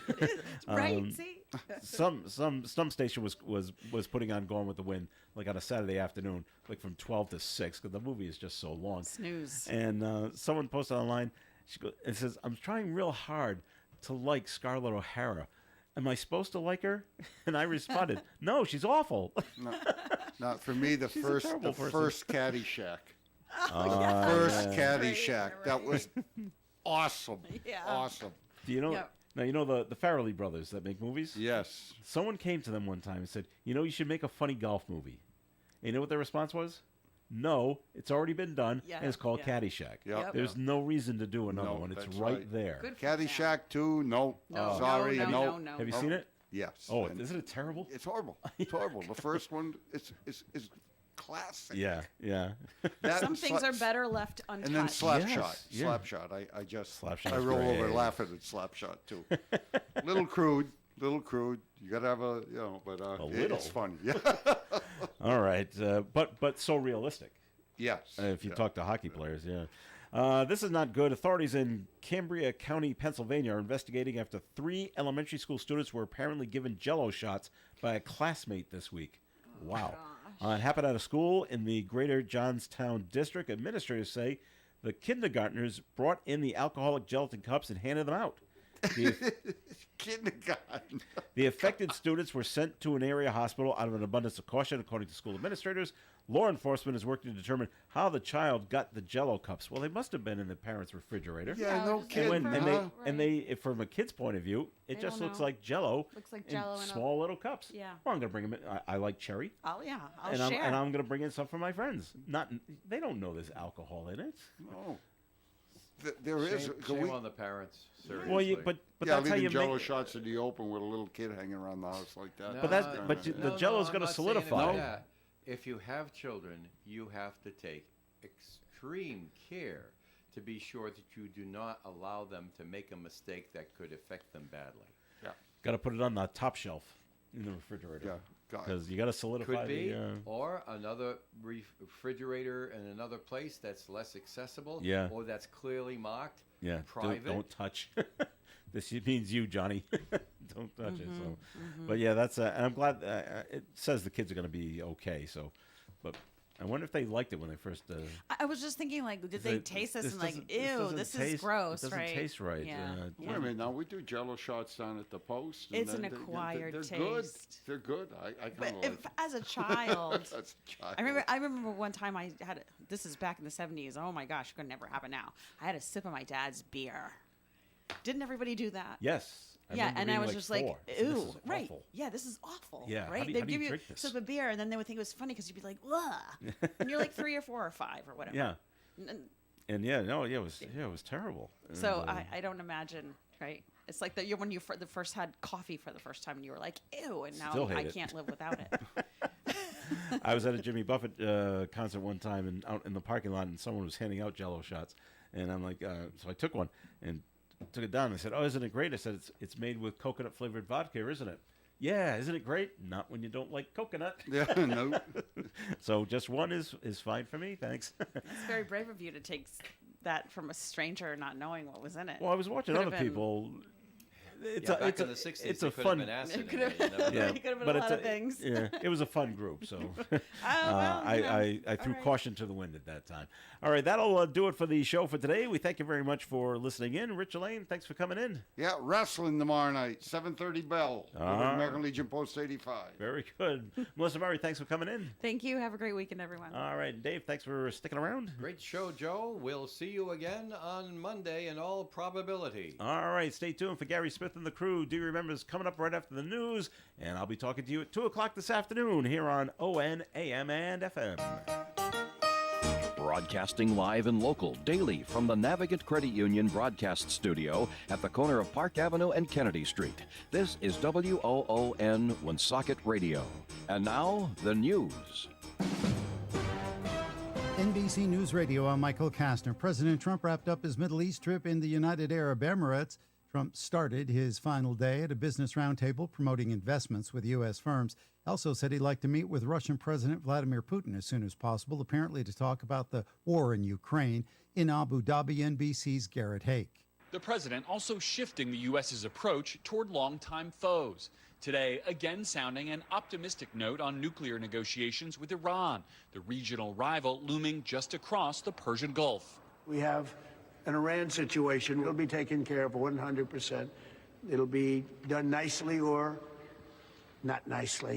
Right, see? some station was putting on Gone with the Wind like on a Saturday afternoon, like from 12 to 6, because the movie is just so long. Snooze. And someone posted online, it says, "I'm trying real hard to like Scarlett O'Hara. Am I supposed to like her?" And I responded, "No, she's awful." Not for me. The She's a first terrible person. Caddyshack. Oh, First yeah. Caddyshack. That was awesome. Yeah. Awesome. Do you know? Yep. Now you know the Farrelly brothers that make movies. Yes. Someone came to them one time and said, "You should make a funny golf movie." And you know what their response was? "No, it's already been done, Yeah, and it's called yeah. Caddyshack. Yep. There's no reason to do another No, one. It's that's right, right. there." Good for them. Caddyshack 2, no. No, Sorry, no. Have you seen it? Yes. Oh, And isn't it terrible? it's horrible. It's horrible. The first one is classic. Yeah. That Some and things are better left untouched. And then Slapshot. Yes, yeah. Slapshot. I just Slapshot's I roll over great. laughing at Slapshot too. Little crude. You gotta have a but little. it's funny. Yeah. All right, but so realistic. Yes. If you Yeah. talk to hockey players, yeah. This is not good. Authorities in Cambria County, Pennsylvania, are investigating after 3 elementary school students were apparently given Jell-O shots by a classmate this week. Wow. It happened at a school in the Greater Johnstown district. Administrators say the kindergartners brought in the alcoholic gelatin cups and handed them out. Kindergarten. The affected students were sent to an area hospital out of an abundance of caution, according to school administrators. Law enforcement is working to determine how the child got the Jell-O cups. Well, they must have been in the parents' refrigerator. Yeah, no just kidding. And if from a kid's point of view, it They just don't looks know. like Jell-O. Looks like in Jell-O in a- small little cups. Yeah. Well, I'm gonna bring them in. I like cherry, I'll and share. I'm gonna bring in some for my friends. They don't know there's alcohol in it. No. There is. Shame on the parents. Seriously. Well, but yeah, that's how leaving you Jell-O make. shots in the open with a little kid hanging around the house like that. But that's- but you- the Jell-O's I'm gonna not saying it solidify. like No. that. If you have children, you have to take extreme care to be sure that you do not allow them to make a mistake that could affect them badly. Yeah. Got to put it on the top shelf in the refrigerator. Yeah. Because you got to solidify Could be, the. or another refrigerator in another place that's less accessible, Yeah. or that's clearly marked, Yeah, private. don't touch. This means you, Johnny. Don't touch it. So, but yeah, that's. And I'm glad it says the kids are going to be okay. So, but I wonder if they liked it when they first. I was just thinking, did they taste this and ew, this is gross, It doesn't right? taste right. Yeah. Wait a minute, now we do Jell-O shots down at the post. and It's an then acquired they're good. taste. They're good. I But kind of like. as a child, As a child. I remember one time I had this is back in the 70s. Oh my gosh, it could never happen now. I had a sip of my dad's beer. Didn't everybody do that? Yes. Yeah, remember and I being was just 4. like, So this ew, is right? awful. Yeah, this is awful. Yeah, how right? do you- They'd how do you give you drink a this? sip of beer, and then they would think it was funny because you'd be like, ugh, and you're like 3 or 4 or 5 or whatever. Yeah. And And it was terrible. so And, I don't imagine, right? It's like when you the first had coffee for the first time, and you were like, ew, and now Still hate I it. can't live without it. I was at a Jimmy Buffett concert one time, and out in the parking lot, and someone was handing out Jell-O shots, and I'm like, so I took one and took it down. And I said, "Oh, isn't it great?" I said, "It's made with coconut flavored vodka, isn't it?" "Yeah, isn't it great?" "Not when you don't like coconut." Yeah, no. So just one is fine for me, thanks. It's very brave of you to take that from a stranger, not knowing what was in it. Well, I was watching Could've other been- people. back in the 60s, it's there a could fun. have been acid. It could have, in it, you never know. it could have been a lot of things. Yeah, it was a fun group. So well, I threw all right. caution to the wind at that time. All right, that'll do it for the show for today. We thank you very much for listening in. Rich Elaine, thanks for coming in. Yeah, wrestling tomorrow night, 7:30 bell. Over at American Legion Post 85. Very good. Melissa Murray, thanks for coming in. Thank you. Have a great weekend, everyone. All right, Dave, thanks for sticking around. Great show, Joe. We'll see you again on Monday in all probability. All right, stay tuned for Gary Smith and the crew. Do you remember is coming up right after the news? And I'll be talking to you at 2 o'clock this afternoon here on ON, AM, and FM. Broadcasting live and local daily from the Navigant Credit Union broadcast studio at the corner of Park Avenue and Kennedy Street. This is WOON Woonsocket Radio. And now, the news. NBC News Radio, I'm Michael Kastner. President Trump wrapped up his Middle East trip in the United Arab Emirates. Trump started his final day at a business roundtable promoting investments with U.S. firms. Also said he'd like to meet with Russian President Vladimir Putin as soon as possible, apparently to talk about the war in Ukraine. In Abu Dhabi, NBC's Garrett Hake. The president also shifting the U.S.'s approach toward longtime foes. Today, again sounding an optimistic note on nuclear negotiations with Iran, the regional rival looming just across the Persian Gulf. We have an Iran situation. It'll be taken care of 100%. It'll be done nicely or not nicely.